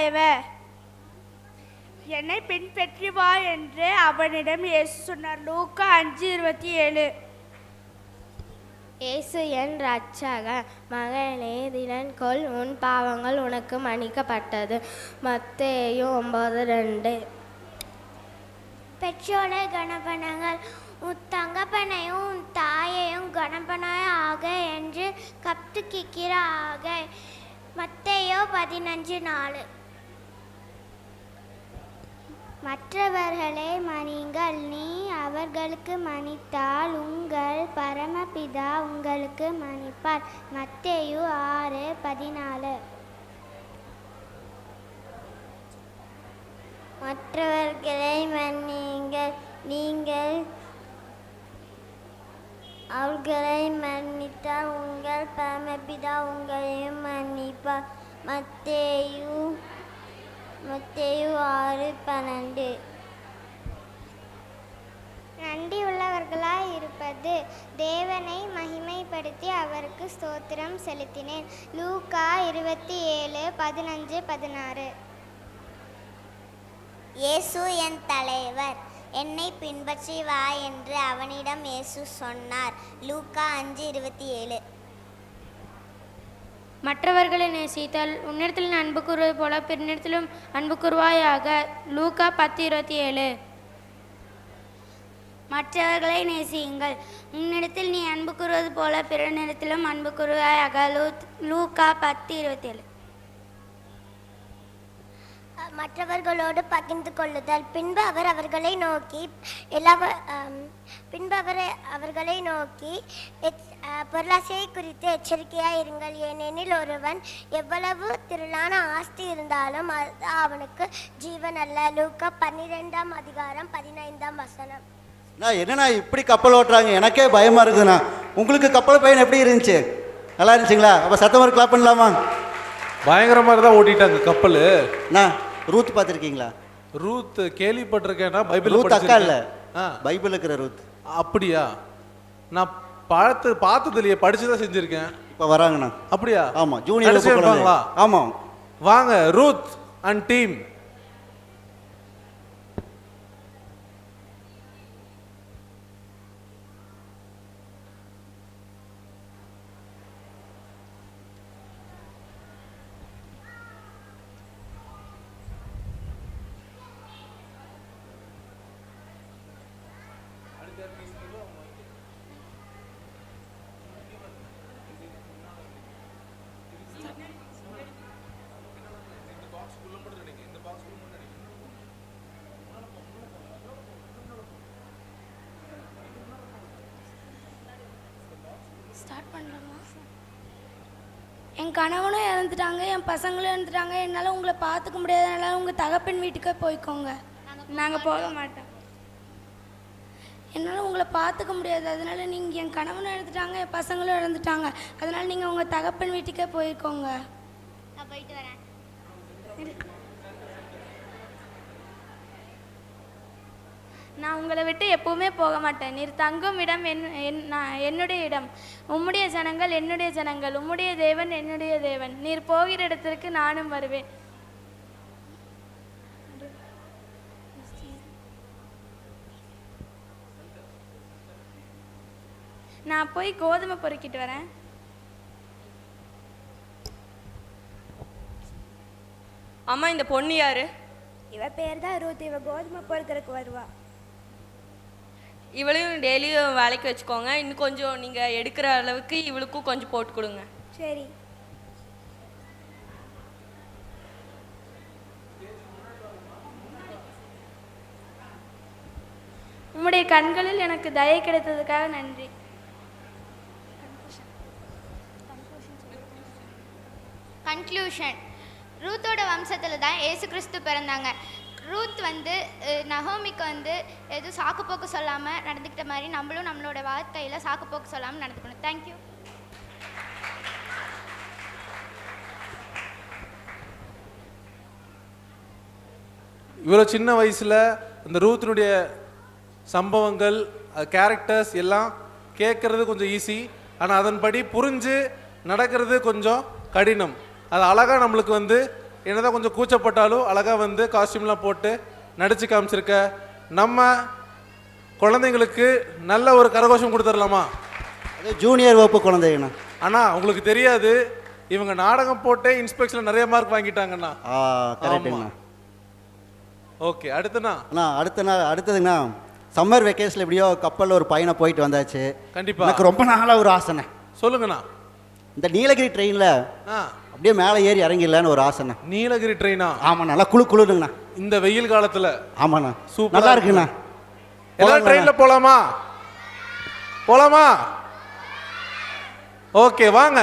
S8: தலைவர், என்னை பின்பற்றி வா என்று அவனிடம் இயேசு சொன்னார். லூக்கா 5:27.
S7: இயேசு என் இரட்சகர், மகனே திடன் கொள், உன் பாவங்கள் உனக்கு மன்னிக்கப்பட்டது. மத்தேயு 9:2. பெற்றோரை கணபனங்கள், உன் தங்கப்பனையும் உன் தாயையும் கணபனாயாக என்று கற்றுக்கிறாக. மத்தேயு 15:4. மற்றவர்களை மன்னிங்கள், நீ அவர்களுக்கு மன்னித்தால் உங்கள் பரமபிதா உங்களுக்கு மன்னிப்பார். மத்தேயு 6:14. மற்றவர்களை மன்னிங்கள், நீங்கள் அவர்களை மன்னித்தால் உங்கள் பரமபிதா உங்களையும் மன்னிப்பார். மத்தேயு 6:12. நன்றி உள்ளவர்களாய் இருப்பது, தேவனை மகிமைப்படுத்தி அவருக்கு ஸ்தோத்திரம் செலுத்தினேன். லூக்கா 27:15-16. இயேசு என் தலைவர், என்னை பின்பற்றி வா என்று அவனிடம் இயேசு சொன்னார். லூக்கா 5:27.
S5: மற்றவர்களை நேசித்தால் உன்னிடத்தில் அன்பு கூறுவது போல பிறனிடத்திலும் அன்பு கூறுவாயாக. லூக்கா 10:27. மற்றவர்களை நேசியுங்கள், உன்னிடத்தில் நீ அன்பு கூறுவது போல பிறனிடத்திலும் அன்பு கூறுவாயாக. லூக்கா 10:27.
S7: மற்றவர்களோடு பகிர்ந்து கொள்ளுதல். பின்பு அவர் அவர்களை நோக்கி பொருளாசையை குறித்து எச்சரிக்கையாக இருங்கள். ஏனெனில் ஒருவன் எவ்வளவு திரளான ஆஸ்தி இருந்தாலும் அது அவனுக்கு ஜீவன் அல்ல. லூக்கா 12:15.
S4: நான் என்னண்ணா இப்படி கப்பல் ஓட்டுறாங்க, எனக்கே பயமாக இருக்குதுண்ணா. உங்களுக்கு கப்பல் பயணம் எப்படி இருந்துச்சு? நல்லா இருந்துச்சுங்களா? அப்போ சத்தமாக கிளாப் பண்ணலாமா?
S2: பயங்கரமாக தான் ஓட்டிட்டாங்க கப்பல்.
S4: அண்ணா ரூத் பார்த்துருக்கீங்களா?
S2: ரூத் கேள்விப்பட்டிருக்கேன்னா பைபிள்
S4: ரூத் அக்கா இல்லை,
S2: ஆ
S4: பைபிள் இருக்கிற ரூத்.
S2: அப்படியா? நான் பார்த்தது இல்லையே, படிச்சு தான் செஞ்சுருக்கேன்.
S4: இப்போ வராங்கண்ணா.
S2: அப்படியா?
S4: ஆமாம், ஜூனியர்
S2: இருப்பாங்களா?
S4: ஆமாம்,
S2: வாங்க ரூத் அண்ட் டீம்.
S8: ஸ்டார்ட் பண்ணலாமா? என் கணவனும் இறந்துட்டாங்க, என் பசங்களும் இறந்துட்டாங்க. என்னால் உங்களை பார்த்துக்க முடியாதனால உங்கள் தகப்பன் வீட்டுக்கே போய்க்கோங்க. நாங்கள் போக மாட்டோம். என்னால் உங்களை பார்த்துக்க முடியாது, அதனால நீங்கள் என் கணவனும் இறந்துட்டாங்க, என் பசங்களும் இறந்துட்டாங்க. அதனால் நீங்கள் உங்கள் தகப்பன் வீட்டுக்கே போய்க்கோங்க.
S7: நான் போயிட்டு வரேன்.
S5: நான் உங்களை விட்டு எப்பவுமே போக மாட்டேன். நீர் தங்கும் இடம் என்னுடைய இடம். உம்முடைய ஜனங்கள் என்னுடைய ஜனங்கள், உம்முடைய தேவன் என்னுடைய தேவன். நீர் போகிற இடத்திற்கு நானும் வருவேன். நான் போய் கோதுமை பொறுக்கிட்டு வரேன்.
S9: அம்மா, இந்த பொண்ணு யாரு?
S8: இவ பேர் தான் ரூத். இவ கோதுமை பொறுக்கிறதுக்கு வருவா.
S9: இவளையும் டெய்லியும் வேலைக்கு வச்சுக்கோங்க. இன்னும் கொஞ்சம் நீங்கள் எடுக்கிற அளவுக்கு இவளுக்கும் கொஞ்சம் போட்டு கொடுங்க.
S8: சரி.
S5: உம்முடைய கண்களில் எனக்கு தயை கிடைத்ததுக்காக நன்றி.
S7: கன்க்ளூஷன். ரூத்தோட வம்சத்தில் தான் ஏசு கிறிஸ்து பிறந்தாங்க. ரூத் நகோமிக்கு எதுவும் சாக்குப்போக்கு சொல்லாமல் நடந்துக்கிட்ட மாதிரி நம்மளும் நம்மளோட வாழ்க்கையில் சாக்குப்போக்கு சொல்லாமல் நடந்துக்கணும். தேங்க்யூ.
S2: இவ்வளோ சின்ன வயசில் இந்த ரூத்தினுடைய சம்பவங்கள், கேரக்டர்ஸ் எல்லாம் கேட்குறது கொஞ்சம் ஈஸி, ஆனால் அதன்படி புரிஞ்சு நடக்கிறது கொஞ்சம் கடினம். அது அழகாக நம்மளுக்கு என்னதான் கொஞ்சம் கூச்சப்பட்டாலும் அழகாக வந்து காஸ்டியூம்லாம் போட்டு நடிச்சு காமிச்சிருக்க நம்ம குழந்தைங்களுக்கு நல்ல ஒரு கரகோஷம் கொடுத்துடலாமா?
S4: அது ஜூனியர் வகுப்பு குழந்தைங்கண்ணா.
S2: அண்ணா உங்களுக்கு தெரியாது, இவங்க நாடகம் போட்டே இன்ஸ்பெக்ஷனில் நிறைய மார்க் வாங்கிட்டாங்கண்ணா.
S4: கரெக்டுங்கண்ணா.
S2: ஓகே, அடுத்துண்ணா.
S4: அண்ணா அடுத்ததுங்கண்ணா, சம்மர் வெக்கேஷனில் எப்படியோ கப்பலில் ஒரு பையனை போயிட்டு வந்தாச்சு.
S2: கண்டிப்பாக
S4: எனக்கு ரொம்ப நாளாக ஒரு ஆசைண்ணே.
S2: சொல்லுங்கண்ணா.
S4: இந்த நீலகிரி ட்ரெயினில் அப்படியே மேலே ஏறி இறங்கிடலான்னு ஒரு ஆசைண்ணா.
S2: நீலகிரி ட்ரெயினா?
S4: ஆமாண்ணா, நல்லா குளுக்குங்கண்ணா
S2: இந்த வெயில் காலத்தில்.
S4: ஆமாண்ணா,
S2: சூப்பர்,
S4: நல்லா இருக்குண்ணா.
S2: எல்லாம் ட்ரெயினில் போகலாமா? ஓகே, வாங்க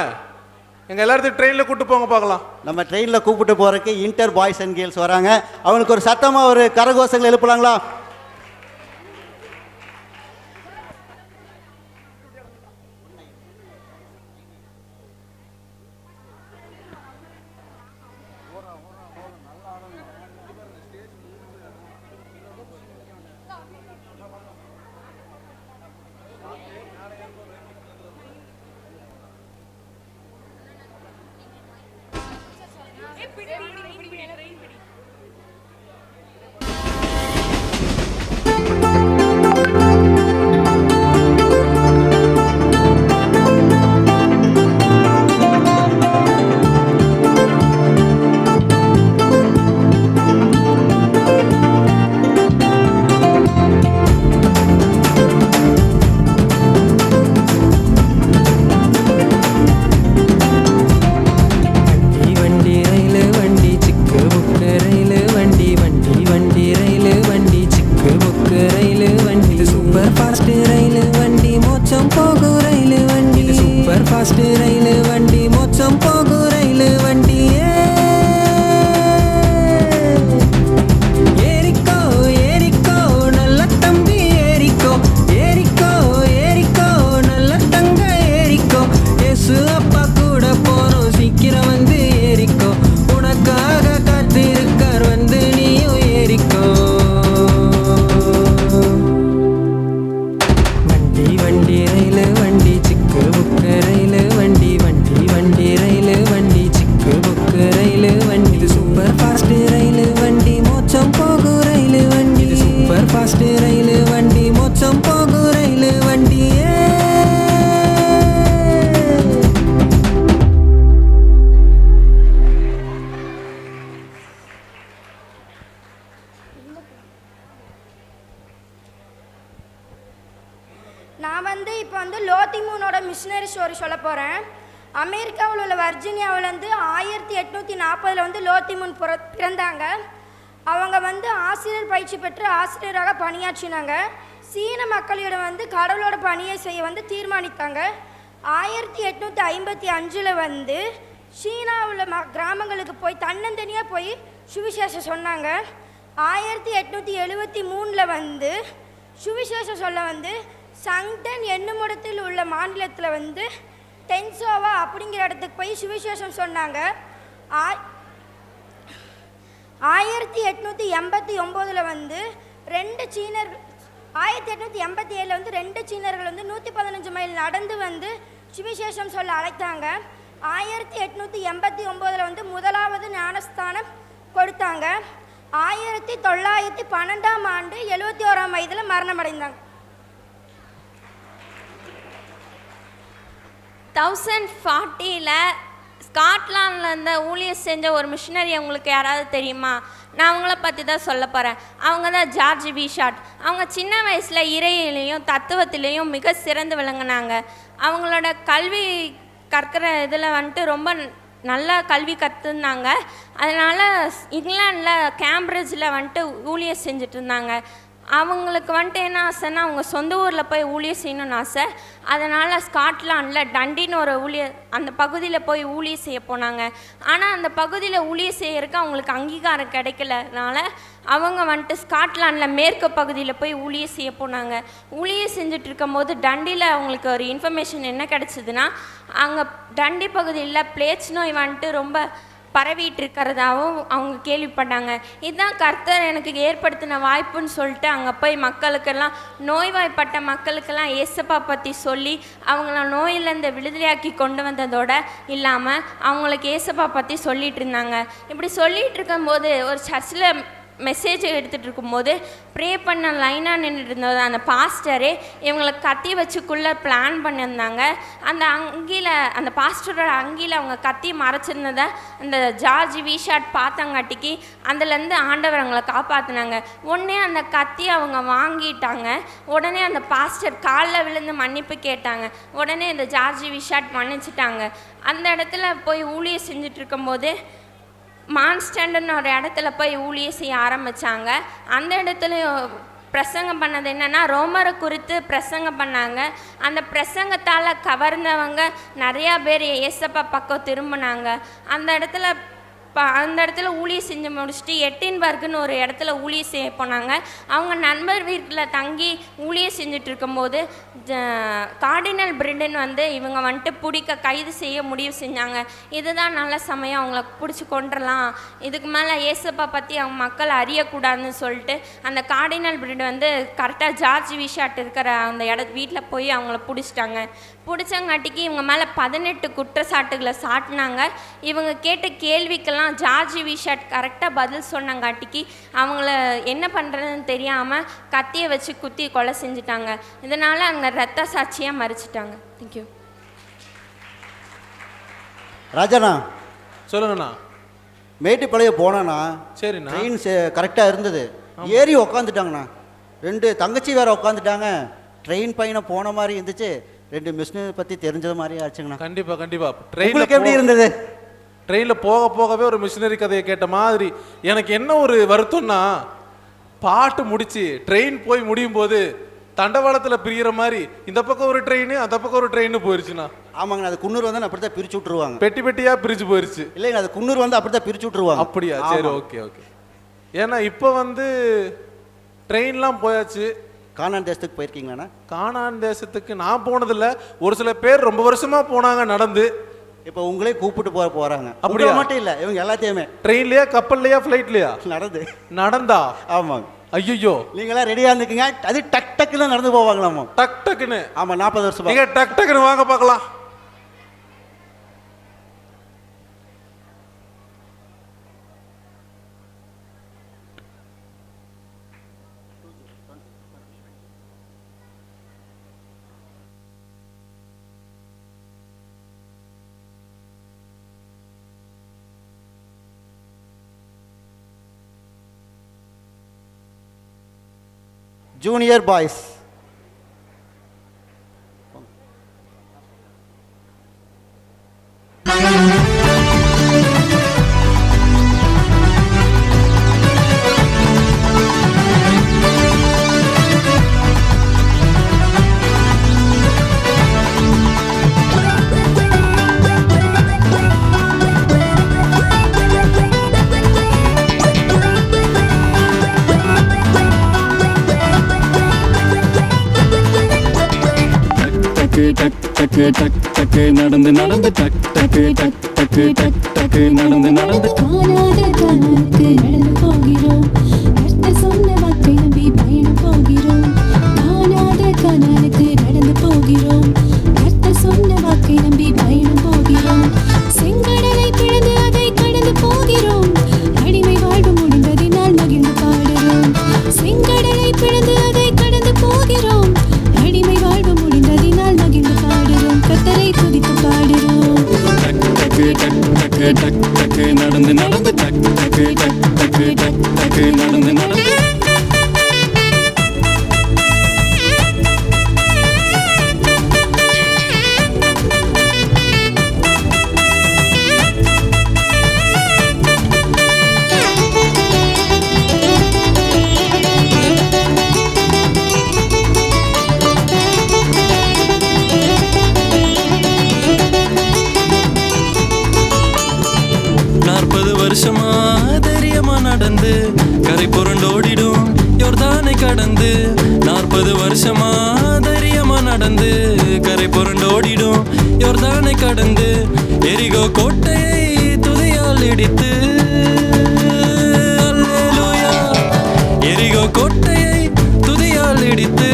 S2: எங்கள் எல்லாத்தையும் ட்ரெயினில் கூப்பிட்டு போங்க பார்க்கலாம்.
S4: நம்ம ட்ரெயினில் கூப்பிட்டு போகிறதுக்கு இன்டர் பாய்ஸ் அண்ட் கேர்ள்ஸ் வராங்க. அவங்களுக்கு ஒரு சத்தமாக ஒரு கரகோஷங்கள் எழுப்பலாங்களா?
S8: நான் இப்போ லோத்திமூனோட மிஷினரி ஸ்டோரி சொல்ல போகிறேன். அமெரிக்காவில் உள்ள வர்ஜீனியாவில் 1840 லோத்திமூன் பிறந்தாங்க. அவங்க ஆசிரியர் பயிற்சி பெற்று ஆசிரியராக பணியாற்றினாங்க. சீன மக்களிடம் கடவுளோட பணியை செய்ய தீர்மானித்தாங்க. 1855 சீனாவில் கிராமங்களுக்கு போய் தன்னந்தனியாக போய் சுவிசேஷம் சொன்னாங்க. 1873 சுவிசேஷம் சொல்ல சங்டன் என்னுமிடத்தில் உள்ள மாநிலத்தில் டென்சோவா அப்படிங்கிற இடத்துக்கு போய் சுவிசேஷம் சொன்னாங்க. 1889 2 சீனர்கள் 1887 2 சீனர்கள் 115 மைல் நடந்து சுவிசேஷம் சொல்ல அழைத்தாங்க. 1889 முதலாவது ஞானஸ்தானம் கொடுத்தாங்க. 1912 71 வயதில் மரணமடைந்தாங்க.
S9: 1040 ஸ்காட்லாண்டில் இருந்த ஊழியர் செஞ்ச ஒரு மிஷினரி உங்களுக்கு யாராவது தெரியுமா? நான் அவங்கள பற்றி தான் சொல்ல போகிறேன். அவங்க தான் ஜார்ஜ் பிஷாட். அவங்க சின்ன வயசில் இறையிலையும் தத்துவத்திலையும் மிக சிறந்து விளங்கினாங்க. அவங்களோட கல்வி கற்கிற இதில் ரொம்ப நல்லா கல்வி கற்றுருந்தாங்க. அதனால் இங்கிலாண்டில் கேம்பிரிட்ஜில் ஊழியர் செஞ்சுட்டு இருந்தாங்க. அவங்களுக்கு என்ன ஆசைன்னா அவங்க சொந்த ஊரில் போய் ஊழியர் செய்யணும்னு ஆசை. அதனால் ஸ்காட்லாண்டில் டண்டின்னு ஒரு ஊழியர் அந்த பகுதியில் போய் ஊழியர் செய்ய போனாங்க. ஆனால் அந்த பகுதியில் ஊழியர் செய்யறதுக்கு அவங்களுக்கு அங்கீகாரம் கிடைக்கலனால அவங்க ஸ்காட்லாண்டில் மேற்கு பகுதியில் போய் ஊழியர் செய்ய போனாங்க. ஊழியர் செஞ்சுட்டு இருக்கும் போது டண்டியில் அவங்களுக்கு ஒரு இன்ஃபர்மேஷன் என்ன கிடச்சிதுன்னா, அங்கே டண்டி பகுதியில் பிளேட்ஸ் நோய் ரொம்ப பரவிட்டு இருக்கிறதாவும் அவங்க கேள்விப்பட்டாங்க. இதுதான் கர்த்தர் எனக்கு ஏற்படுத்தின வாய்ப்புன்னு சொல்லிட்டு அங்கே போய் மக்களுக்கெல்லாம், நோய்வாய்ப்பட்ட மக்களுக்கெல்லாம் ஏசப்பா பற்றி சொல்லி அவங்கள நோயிலேருந்து விடுதலையாக்கி கொண்டு வந்ததோடு இல்லாமல் அவங்களுக்கு ஏசப்பா பற்றி சொல்லிகிட்டு இருந்தாங்க. இப்படி சொல்லிகிட்டு இருக்கும்போது ஒரு சர்ச்சில் மெசேஜ் எடுத்துகிட்டு இருக்கும்போது ப்ரே பண்ண லைனாக நின்றுட்டு இருந்தது அந்த பாஸ்டரே இவங்களை கத்தி வச்சுக்குள்ளே பிளான் பண்ணியிருந்தாங்க. அந்த அங்கியில், அந்த பாஸ்டரோட அங்கியில் அவங்க கத்தி மறைச்சிருந்ததை அந்த ஜார்ஜ் விஷாட் பார்த்தங்காட்டிக்கு அதுலேருந்து ஆண்டவர் அவங்களை காப்பாற்றினாங்க. உடனே அந்த கத்தி அவங்க வாங்கிட்டாங்க. உடனே அந்த பாஸ்டர் காலில் விழுந்து மன்னிப்பு கேட்டாங்க. உடனே இந்த ஜார்ஜ் விஷாட் மன்னிச்சிட்டாங்க. அந்த இடத்துல போய் ஊழியம் செஞ்சுட்டு இருக்கும்போது மான்ஸ்டாண்டுன்னு ஒரு இடத்துல போய் ஊழியம் செய்ய ஆரம்பித்தாங்க. அந்த இடத்துல பிரசங்கம் பண்ணது என்னென்னா ரோமரை குறித்து பிரசங்கம் பண்ணாங்க. அந்த பிரசங்கத்தால் கவர்ந்தவங்க நிறையா பேர் ஏசப்பா பக்கம் திரும்பினாங்க. அந்த இடத்துல ஊழியம் செஞ்சு முடிச்சுட்டு எட்டின்பர்க்குன்னு ஒரு இடத்துல ஊழியம் செய்ய போனாங்க. அவங்க நண்பர் வீட்டில் தங்கி ஊழியம் செஞ்சுட்டு இருக்கும்போது கார்டினல் பிரிண்டன் இவங்க பிடிக்க கைது செய்ய முடிவு செஞ்சாங்க. இதுதான் நல்ல சமயம், அவங்கள பிடிச்சி கொண்டுடலாம், இதுக்கு மேலே ஏசப்பா பற்றி அவங்க மக்கள் அறியக்கூடாதுன்னு சொல்லிட்டு அந்த கார்டினல் பிரிண்ட் கரெக்டாக ஜார்ஜ் விஷாட் இருக்கிற அந்த வீட்டில் போய் அவங்கள பிடிச்சிட்டாங்க. பிடிச்சங்காட்டிக்கு இவங்க மேலே 18 குற்றச்சாட்டுகளை சாட்டினாங்க. இவங்க கேட்ட கேள்விக்கெல்லாம் ஜார்ஜ் விஷாட் கரெக்டாக பதில் சொன்னங்காட்டிக்கு அவங்கள என்ன பண்ணுறதுன்னு தெரியாமல் கத்தியை வச்சு குத்தி கொலை செஞ்சுட்டாங்க. இதனால் அவங்க ரத்த சாட்சியாக மறிச்சிட்டாங்க. தேங்க்யூ.
S4: ராஜாண்ணா
S2: சொல்லுங்கண்ணா.
S4: மேட்டுப்பாளையம் போனாண்ணா,
S2: சரிண்ணா.
S4: ட்ரெயின் கரெக்டாக இருந்தது, ஏறி உக்காந்துட்டாங்கண்ணா. 2 தங்கச்சி வேறு உட்காந்துட்டாங்க. ட்ரெயின் பயணம் போன மாதிரி இருந்துச்சு, 2 மிஷினரி பற்றி தெரிஞ்சது மாதிரி ஆச்சுங்கண்ணா.
S2: கண்டிப்பாக
S4: ட்ரெயினுக்கு எப்படி இருந்தது?
S2: ட்ரெயினில் போகவே ஒரு மிஷினரி கதையை கேட்ட மாதிரி. எனக்கு என்ன ஒரு வருத்தம்னா, பாட்டு முடிச்சு ட்ரெயின் போய் முடியும் போது தண்டவாளத்தில் பிரிகிற மாதிரி இந்த பக்கம் ஒரு ட்ரெயின் அந்த பக்கம் ஒரு ட்ரெயின் போயிருச்சுண்ணா.
S4: ஆமாங்கண்ணா, அது குன்னூர் அப்படி தான் பிரிச்சு விட்ருவாங்க.
S2: பெட்டியாக பிரிச்சு போயிருச்சு.
S4: இல்லைங்க, அது குன்னூர் அப்படி தான் பிரிச்சு விட்ருவாங்க.
S2: அப்படியா? சரி, ஓகே. ஏன்னா இப்போ ட்ரெயின்லாம் போயாச்சு.
S4: கானான் தேசத்துக்கு போயிருக்கீங்களாண்ணா?
S2: கானான் தேசத்துக்கு நான் போனதில்லை. ஒரு சில பேர் ரொம்ப வருஷமாக போனாங்க நடந்து.
S4: இப்போ உங்களே கூப்பிட்டு போகிறாங்க.
S2: அப்படியா?
S4: மட்டும் இல்லை, இவங்க எல்லாத்தையுமே
S2: ட்ரெயின்லையா, கப்பல்லையா, ஃப்ளைட்லையா? நடந்தா?
S4: ஆமாங்க.
S2: ஐயோ,
S4: நீங்களாம் ரெடியாக இருந்துக்குங்க. அது டக் டக்குன்னு நடந்து போவாங்களாமா?
S2: டக்குன்னு?
S4: ஆமாம், 40 வருஷம்.
S2: நீங்கள் டக்குன்னு வாங்க பார்க்கலாம்.
S4: Junior boys.
S10: டக்கு டக் டக்கு நடந்து நடந்து டக் டக்கு டக் டக்கு டக் டக்கு நடந்து நடந்து
S3: காணாத காணாக்கு நடந்து போகிறோம். கர்த்தர் சொன்ன வாக்கை நம்பி பயணம் போகிறோம். காணாத காணாக்கு நடந்து போகிறோம். கர்த்தர் சொன்ன வாக்கை நம்பி பயணம் போகிறோம். செங்கடலை பிளந்து அதை கடந்து போகிறோம். அடிமை வாழ்வு முடிந்ததினால் மகிழ்ந்து பாடுகிறோம். செங்கடலை பிளந்து அதை கடந்து போகிறோம். அடிமை வாழ்வு முடிந்ததினால் மகிழ்ந்து பாடுகிறோம். கர்த்தரை துதித்து பாடுகிறோம்.
S10: டக் டக்கு டக் டக்கு டக் டக்கு நடந்து நடந்து டக் டக்கு டக் டக்கு டக் டக்கு நடந்து நடந்து வருஷமா தைரியமா நடந்து கரை புரண்டோடிடும் யோர்தானை கடந்து. 40 வருஷமா தைரியமா நடந்து கரை புரண்டோடிடும் யோர்தானை கடந்து. எரிகோ கோட்டையை துதியா
S6: துதியால் இடித்து அல்லேலூயா. எரிகோ கோட்டையை துதியால் இடித்து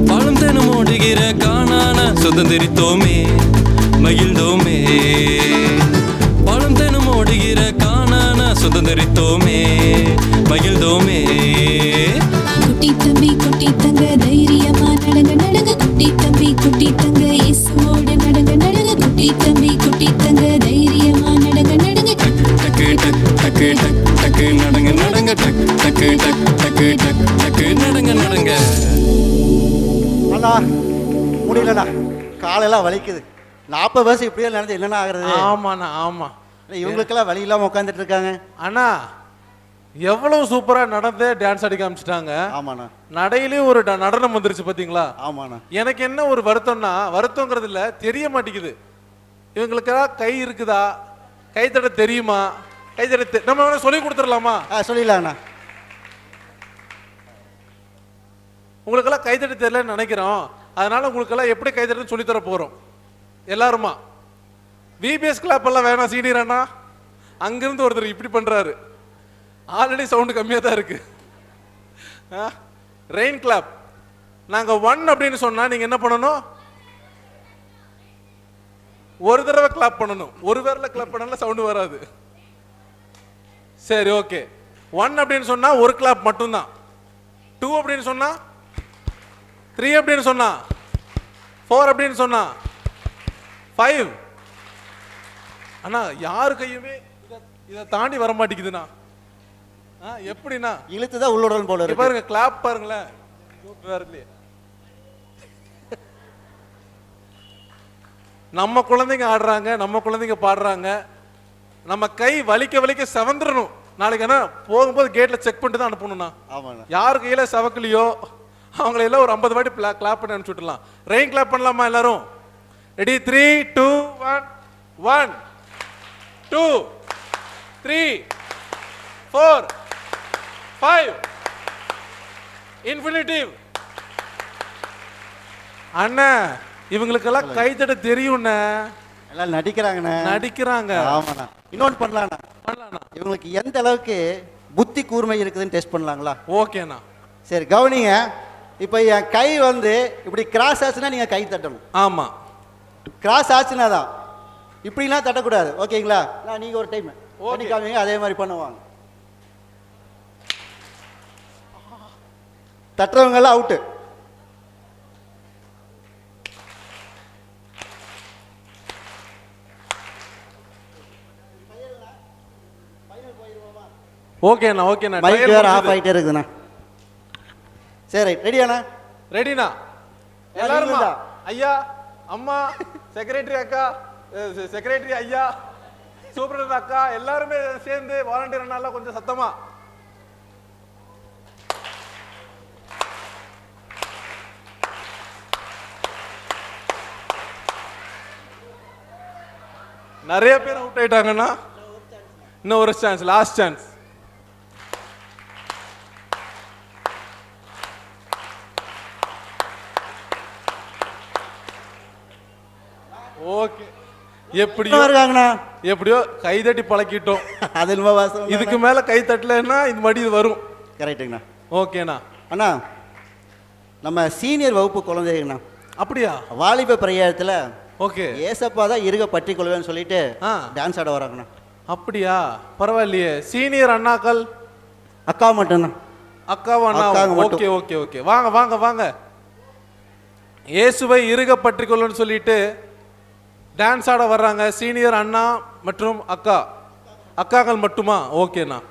S6: பாலும் தேனும் ஓடுகிற கானான சுதந்திரித்தோமே மகிழ்ந்தோமே. பாலும் தேனும் ஓடுகிற கானான சுதந்திரித்தோமே மகிழ்ந்தோமே.
S3: குட்டி தம்பி குட்டி தங்க தைரியமா நடங்க நடங்க, குட்டி தம்பி குட்டி தங்க இயேசுவோடு நடங்க நடங்க, குட்டி தம்பி குட்டி தங்க தைரியமா நடங்க நடங்க.
S10: டக்கு டக் டக்கு டக் டக்கு நடங்க நடங்க டக் டக்கு டக் டக்கு டக் டக்கு நடங்க நடங்க.
S4: அண்ணா முடியலண்ணா, காலெல்லாம் வலிக்குது. 40 வருஷம் இப்படியே நடந்து என்னென்ன ஆகுறது?
S2: ஆமாண்ணா ஆமா.
S4: இவங்களுக்கெல்லாம் வழி இல்லாமல் உட்காந்துட்டு இருக்காங்க.
S2: அண்ணா எவ்வளவு சூப்பரா நடந்து டான்ஸ் அடிக்க ஆரம்பிச்சிட்டாங்க.
S4: ஆமாண்ணா
S2: நடையிலேயும் ஒரு நடனம் வந்துருச்சு பாத்தீங்களா?
S4: ஆமாண்ணா.
S2: எனக்கு என்ன ஒரு வருத்தம்னா, வருத்தங்கிறது இல்ல, தெரிய மாட்டேங்குது இவங்களுக்கெல்லாம் கை இருக்குதா, கை தட்ட தெரியுமா, கை தட்ட நம்ம வேணா சொல்லி கொடுத்துடலாமா?
S4: சொல்லிடலாண்ணா.
S2: உங்களுக்கெல்லாம் கை தட்ட தெரியலன்னு நினைக்கிறோம். அதனால உங்களுக்கெல்லாம் எப்படி கை தட்டுன்னு சொல்லி தர போறோம் எல்லாருமா. விபிஎஸ் கிளாப் எல்லாம் வேணாம் சீனியர் அண்ணா. அங்கிருந்து ஒருத்தர் இப்படி பண்றாரு, ஆல்ரெடி சவுண்டு கம்மியாக தான் இருக்கு. ரெயின் கிளாப் நாங்கள் 1 அப்படின்னு சொன்னால் நீங்கள் என்ன பண்ணணும்? ஒரு தடவை கிளாப் பண்ணணும். ஒரு வேரில் கிளாப் பண்ணாலும் சவுண்டு வராது. சரி ஓகே. 1 அப்படின்னு சொன்னால் ஒரு கிளாப் மட்டும்தான். 2 அப்படின்னு சொன்னா, 3 அப்படின்னு சொன்னா, 4 அப்படின்னு சொன்னா, 5. அண்ணா யாரு கையுமே இதை தாண்டி வர மாட்டேங்குதுண்ணா. எப்படின்னா
S4: இழுத்துதான் உள்ளுடன் போல இருக்கு.
S2: பாருங்க கிளாப் பாருங்களேன். நம்ம குழந்தைங்க ஆடுறாங்க, நம்ம குழந்தைங்க பாடுறாங்க. நம்ம கை வலிக்க வலிக்க செவந்துடணும். நாளைக்கு என்ன போகும்போது கேட்ல செக் பண்ணிட்டு தான் அனுப்பணும்னா. யார் கையில செவக்கலையோ அவங்கள எல்லாம் ஒரு 50 வாட்டி கிளாப் பண்ணி அனுப்பிச்சு விட்டுலாம். ரெயின் கிளாப் பண்ணலாமா எல்லாரும்? ரெடி? 3 2 1 1 2 3 4 5 இன்ஃபினிட்டிவ். அண்ணா இவங்களுக்கெல்லாம் கை தட்ட தெரியும்ண்ணே.
S4: எல்லாம் நடிக்கிறாங்கண்ணே.
S2: நடிக்கிறாங்க.
S4: ஆமாண்ணா. இன்னொன்று பண்ணலாண்ணா. இவங்களுக்கு எந்த அளவுக்கு புத்தி கூர்மை இருக்குதுன்னு டெஸ்ட் பண்ணலாங்களா?
S2: ஓகேண்ணா.
S4: சரி கவனிங்க. இப்போ என் கை வந்து இப்படி கிராஸ் ஆச்சுன்னா நீங்கள் கை தட்டணும்.
S2: ஆமாம்.
S4: கிராஸ் ஆச்சுன்னா தான், இப்படிலாம் தட்டக்கூடாது. ஓகேங்களா? நான் நீங்கள் ஒரு டைம் பண்ணி காமிங்க, அதே மாதிரி பண்ணுவாங்க. தட்டுறவங்கெல்லாம் அவுட்டு.
S2: ஓகேண்ணா ஓகேண்ணா.
S4: மைக் வேற ஆஃப் ஆகிட்டே இருக்குதுண்ணா. சரி ரெடியாண்ணா?
S2: ரெடிண்ணா. எல்லாரும் ஐயா, அம்மா, செக்ரட்டரி அக்கா, செக்ரட்டரி ஐயா, சூப்பரண்ட் அக்கா எல்லாருமே சேர்ந்து வாலண்டியர் அண்ணா கொஞ்சம் சத்தமா. நிறைய பேர் அவுட் ஆயிட்டாங்கன்னா இன்னும் ஒரு சான்ஸ், லாஸ்ட் சான்ஸ். ஓகே. எப்படியோ
S4: இருக்காங்கண்ணா,
S2: எப்படியோ கை தட்டி பழக்கிட்டோம்.
S4: அது
S2: இதுக்கு மேல கை தட்டலன்னா இது மடி வரும்.
S4: கரெக்டுங்கண்ணா.
S2: ஓகேண்ணா.
S4: அண்ணா நம்ம சீனியர் வகுப்பு குழந்தைங்கண்ணா.
S2: அப்படியா?
S4: வாலிப பிரயாணத்தில்
S2: ஓகே
S4: ஏசப்பா தான் இருக பற்றி கொள்வேன்னு சொல்லிட்டு டான்ஸ் ஆட வராங்கண்ணா.
S2: அப்படியா? பரவாயில்லையே. சீனியர் அண்ணாக்கள்?
S4: அக்கா மட்டும்தான்.
S2: அக்காவா? Okay okay okay. வாங்க வாங்க வாங்க. இயேசுவை இருக பற்றி கொள்ளுன்னு சொல்லிட்டு டான்ஸ் ஆட வர்றாங்க சீனியர் அண்ணா மற்றும் அக்கா. அக்காக்கள் மட்டுமா? ஓகேண்ணா.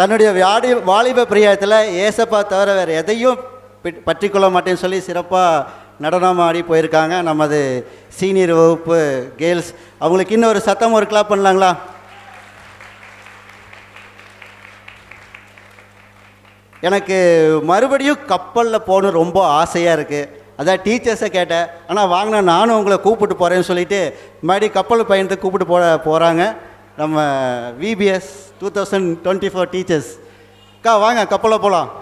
S4: தன்னுடைய வாலிப பிரியத்தில் ஏசப்பா தவிர வேறு எதையும் பற்றி கொள்ள மாட்டேன்னு சொல்லி சிறப்பாக நடனம் ஆடி போயிருக்காங்க நமது சீனியர் வகுப்பு கேர்ள்ஸ். அவங்களுக்கு இன்னும் ஒரு சத்தம் ஒரு கிளாப் பண்ணலாங்களா? எனக்கு மறுபடியும் கப்பலில் போகணும் ரொம்ப ஆசையாக இருக்குது. அதான் டீச்சர்ஸை கேட்டேன், ஆனால் வாங்கினா நானும் உங்களை கூப்பிட்டு போகிறேன்னு சொல்லிட்டு மறுபடியும் கப்பல் பயணத்தை கூப்பிட்டு போகிறாங்க நம்ம VBS 2024 டீச்சர்ஸ். வாங்க கப்பலில் போகலாம்.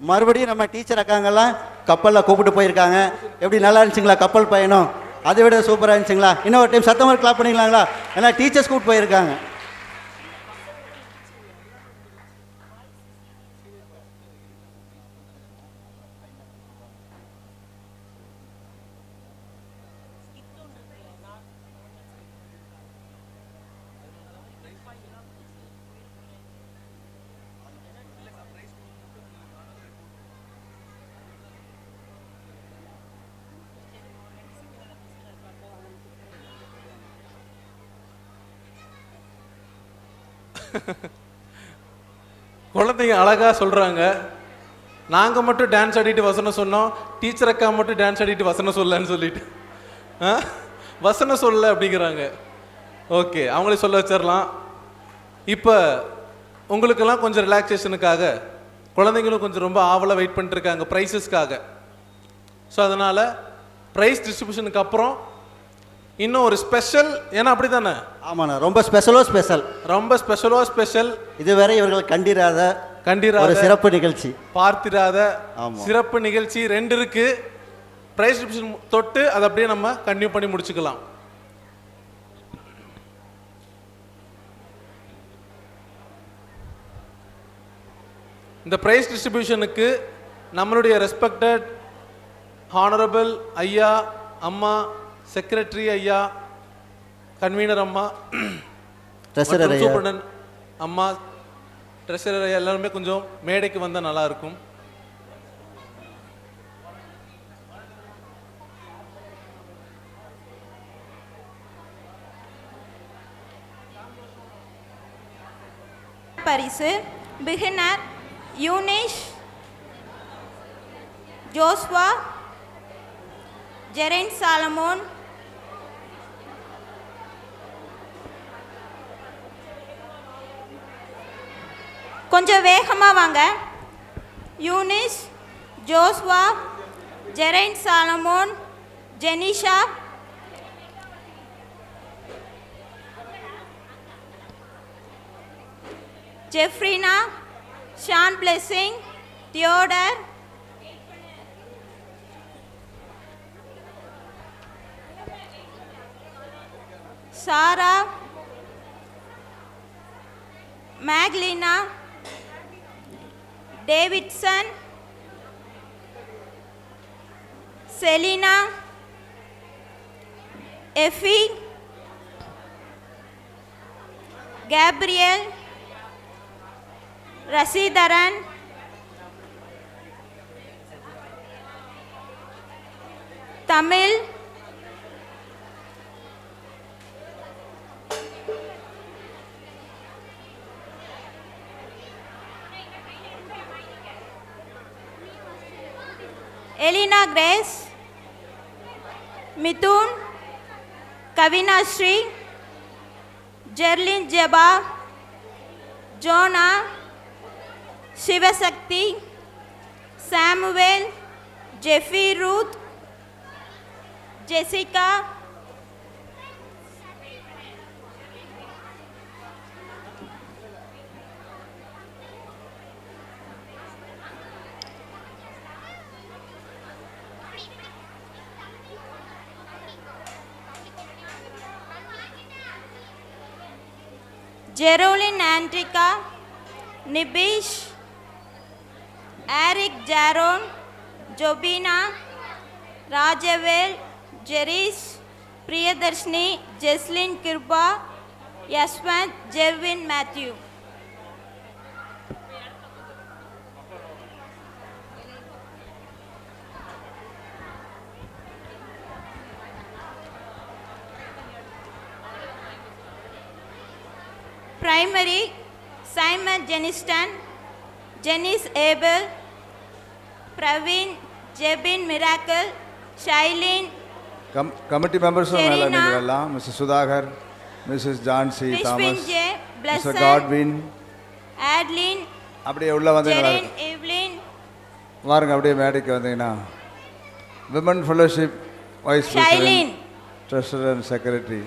S4: மறுபடியும் நம்ம டீச்சர் அக்காங்கெல்லாம் கப்பலில் கூப்பிட்டு போயிருக்காங்க. எப்படி நல்லா இருந்துச்சுங்களா கப்பல் பயணம்? அதை விட சூப்பராக இருந்துச்சுங்களா? இன்னொரு டைம் சத்தமாக கிளாப் பண்ணிக்கலாங்களா? ஏன்னா டீச்சர்ஸ் கூப்பிட்டு போயிருக்காங்க.
S2: குழந்தைங்க அழகாக சொல்கிறாங்க, நாங்கள் மட்டும் டான்ஸ் ஆடிட்டு வசனம் சொன்னோம், டீச்சர் அக்கா மட்டும் டான்ஸ் ஆடிட்டு வசனம் சொல்லன்னு சொல்லிட்டு வசனம் சொல்ல அப்படிங்கிறாங்க. ஓகே, அவங்களே சொல்ல வச்சிடலாம். இப்போ உங்களுக்கெல்லாம் கொஞ்சம் ரிலாக்ஸேஷனுக்காக குழந்தைங்களும் கொஞ்சம் ரொம்ப ஆவலாக வெயிட் பண்ணிட்டு இருக்காங்க ப்ரைஸஸ்க்காக. ஸோ அதனால் ப்ரைஸ் டிஸ்ட்ரிபியூஷனுக்கு அப்புறம் இன்னும் ஒரு ஸ்பெஷல், ஏன்னா அப்படி தானே?
S4: ஆமாண்ணா, ரொம்ப ஸ்பெஷலோ ஸ்பெஷல்,
S2: ரொம்ப ஸ்பெஷலோ ஸ்பெஷல்,
S4: இதுவரை இவர்கள் கண்டிராத ஒரு சிறப்பு நிகழ்ச்சி,
S2: பார்த்திராத சிறப்பு நிகழ்ச்சி 2 இருக்கு. ப்ரைஸ் டிஸ்ட்ரிபியூஷன் தொட்டு அதை அப்படியே நம்ம கண்டினியூ பண்ணி முடிச்சுக்கலாம். இந்த ப்ரைஸ் டிஸ்ட்ரிபியூஷனுக்கு நம்மளுடைய ரெஸ்பெக்டட் ஹானரபிள் ஐயா, அம்மா, செக்ரட்டரி ஐயா, கன்வீனர் அம்மா,
S4: ட்ரெஷரர் ஐயா,
S2: சூப்பரண்டன் அம்மா, ட்ரெஷரர் எல்லாருமே கொஞ்சம் மேடைக்கு வந்தால் நல்லாயிருக்கும்.
S9: பரிசு beginner Yunish, Joshua, Jerine Solomon, கொஞ்சம் வேகமாக வாங்க. Yunish, Joshua, Jerine Solomon, Jenisha, Jeffrina, Shaan Blessing, Theodore, Sarah, Maclina, Davidson, Selina, Effie, Gabriel, Rasitharan, Tamil, Elina Grace, Mithun, Kavina Sri, Jerlin Jeba, Jona, Sivasakthi, Samuel, Jeffy Ruth, Jessica, Jerolin Andrika, Nibish, Aric Jaron, Jobina, Rajavel, Jeris, Priyadharshini, Jesslyn Kiruba, Yashwanth, Jervin Mathew. Primary Simon Jeniston, Janice Abel, Praveen, Jebin Miracle, Shailene,
S1: committee மெம்பர்ஸும் மேலே நீங்கள் வரலாம். Mrs Sudhakar, Mrs Jhansi
S9: Crispin
S1: Thomas,
S9: J,
S1: mister
S9: Blessed,
S1: Godwin,
S9: Adeline,
S1: அப்படியே உள்ளே வந்து
S9: Jerin, Evelyn,
S1: வாருங்க. அப்படியே மேடைக்கு வந்தீங்கன்னா women fellowship vice
S9: Shailene,
S1: president, treasurer and secretary.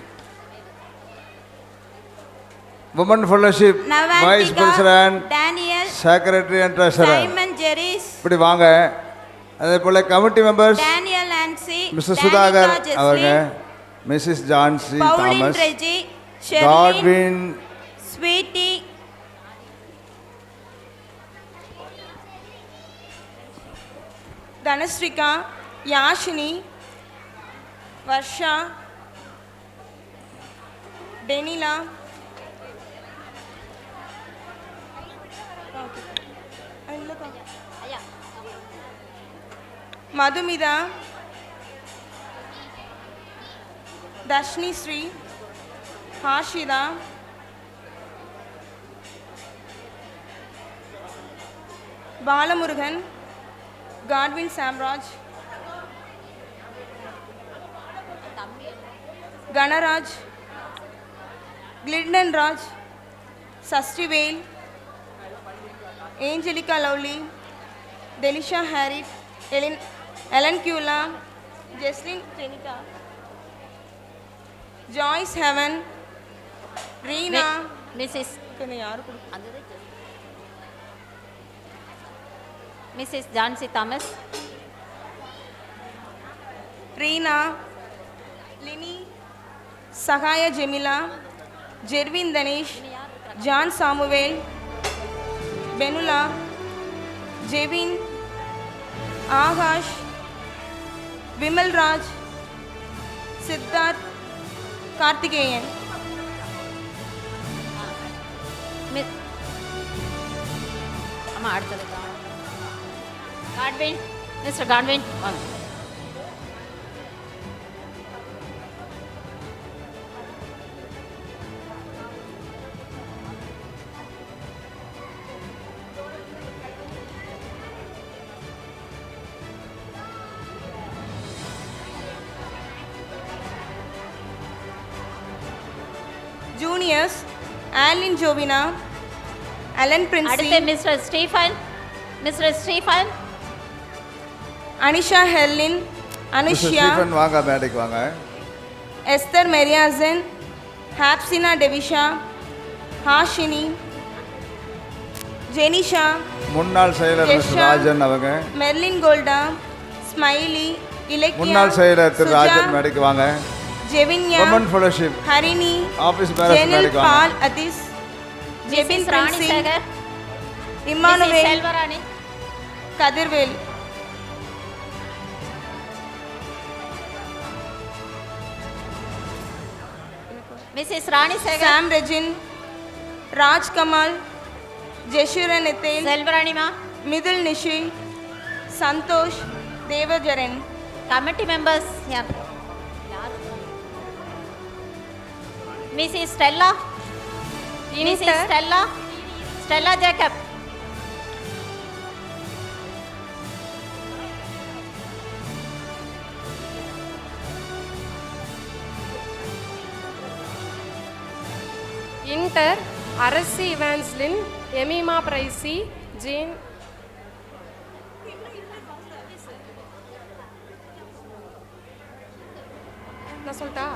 S1: Women fellowship vice
S9: Navantika,
S1: president,
S9: Daniel,
S1: secretary and treasurer.
S9: Simon Jeris,
S1: இப்படி வாங்க. அதே போல் committee members
S9: Daniel Nancy,
S1: mister Sudhakar
S9: Danica
S1: அவங்க,
S9: Jesslyn,
S1: missus Jancy
S9: Pauline
S1: Thomas,
S9: Reggie, Sherlyn,
S1: Godwin,
S9: Sweetie,
S11: Dhanasrika, Yashini, Varsha, Denila, Madhumitha, Dharshini Sri, Hashitha, Balamurugan, Godwin Samraj, Ganaraj, Clinton Raj, Sashtivel, Angelica Lovely, Delisha Harriet, Ellen Kyula, Jesslyn Danica, Joyce Heaven, Reena,
S9: Mrs
S11: யாரு
S9: missus Jancy Thomas,
S11: Reena, Lini, Sahaya Jemila, Jervin Dhanesh, John Samuel, Benula, Jevin, Akash, Vimal Raj, Siddharth, Karthikeyan.
S9: அம்மா அடுத்தது Godwin. Mister Godwin வாங்க.
S11: Juniors Alin Jovina, Allen Princy,
S9: அடுத்து mister Stephen. Mister Stephen.
S11: Anisha Herlin, Anushya,
S1: Stephen வாங்க, மேடைக்கு வாங்க.
S11: Esther Meriyason, Hapsina Devisha, Hashini, Jenisha,
S1: முன்னாள் செயலர் மிஸ்டர் ராஜன் அவங்க.
S11: மெர்லின் கோல்டா, ஸ்மைலி, இலக்கியா,
S1: முன்னாள் செயலர் திரு
S11: சுஜா,
S1: ராஜன் மேடைக்கு வாங்க.
S11: Jevinya,
S1: women fellowship
S11: Harini,
S1: office bearers
S11: Jenil
S1: மேடைக்கு வாங்க.
S11: Paul Athis, Jebin
S9: missus Rani
S11: Princy,
S9: Sekar,
S11: Emmanuel,
S9: Selvarani,
S11: Kathirvel.
S9: Missus Rani Sekar,
S11: Sam Rejin, Raj Kamal, Jeshurun Nithel,
S9: செல்வராணிமா,
S11: மிதுல் நிஷி, சந்தோஷ், தேவஜரன்.
S9: கமிட்டி மெம்பர்ஸ் யார்? Missus Stella, missus Stella, Stella Jacob.
S12: இன்டர் அரசி இவான்ஸ்லின், எமிமா பிரைசி, ஜேன் நான் சொல்லிட்டா?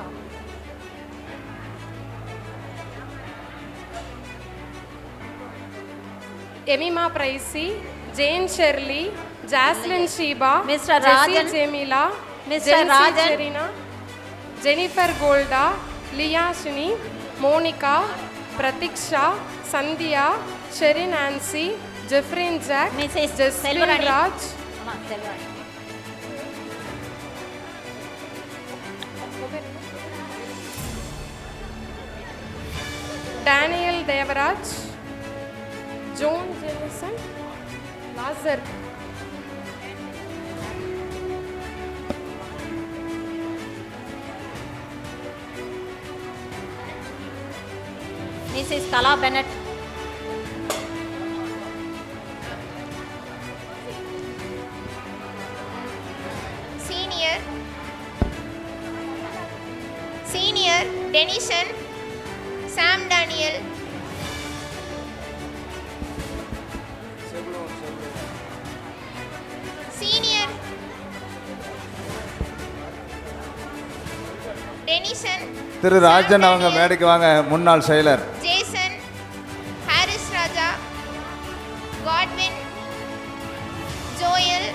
S12: Emima Pricy, Jane Shirley, Jaslin Sheeba,
S9: mister
S12: Jessy
S9: Rajan,
S12: Jemila,
S9: mister
S12: Jency
S9: Rajan,
S12: Jerina, Jennifer கோல்டா, லியாஷினி, Monica, Prathiksha, Sandhya, Sherin Ancy, Jeffrin Jack,
S9: Mrs
S12: Jaslin
S9: Selvarani.
S12: Raj,
S9: அம்மா Selvarani.
S12: Daniel Devaraj, John Jenison, Lazar,
S9: Mrs Kala Bennet,
S7: senior Denishan, Sam Daniel, senior Denishan,
S1: Thiru Rajan அவங்க மேடைக்கு வாங்க, முன்னாள் செயலர்.
S7: Jason, Harris Raja, Godwin, Joel,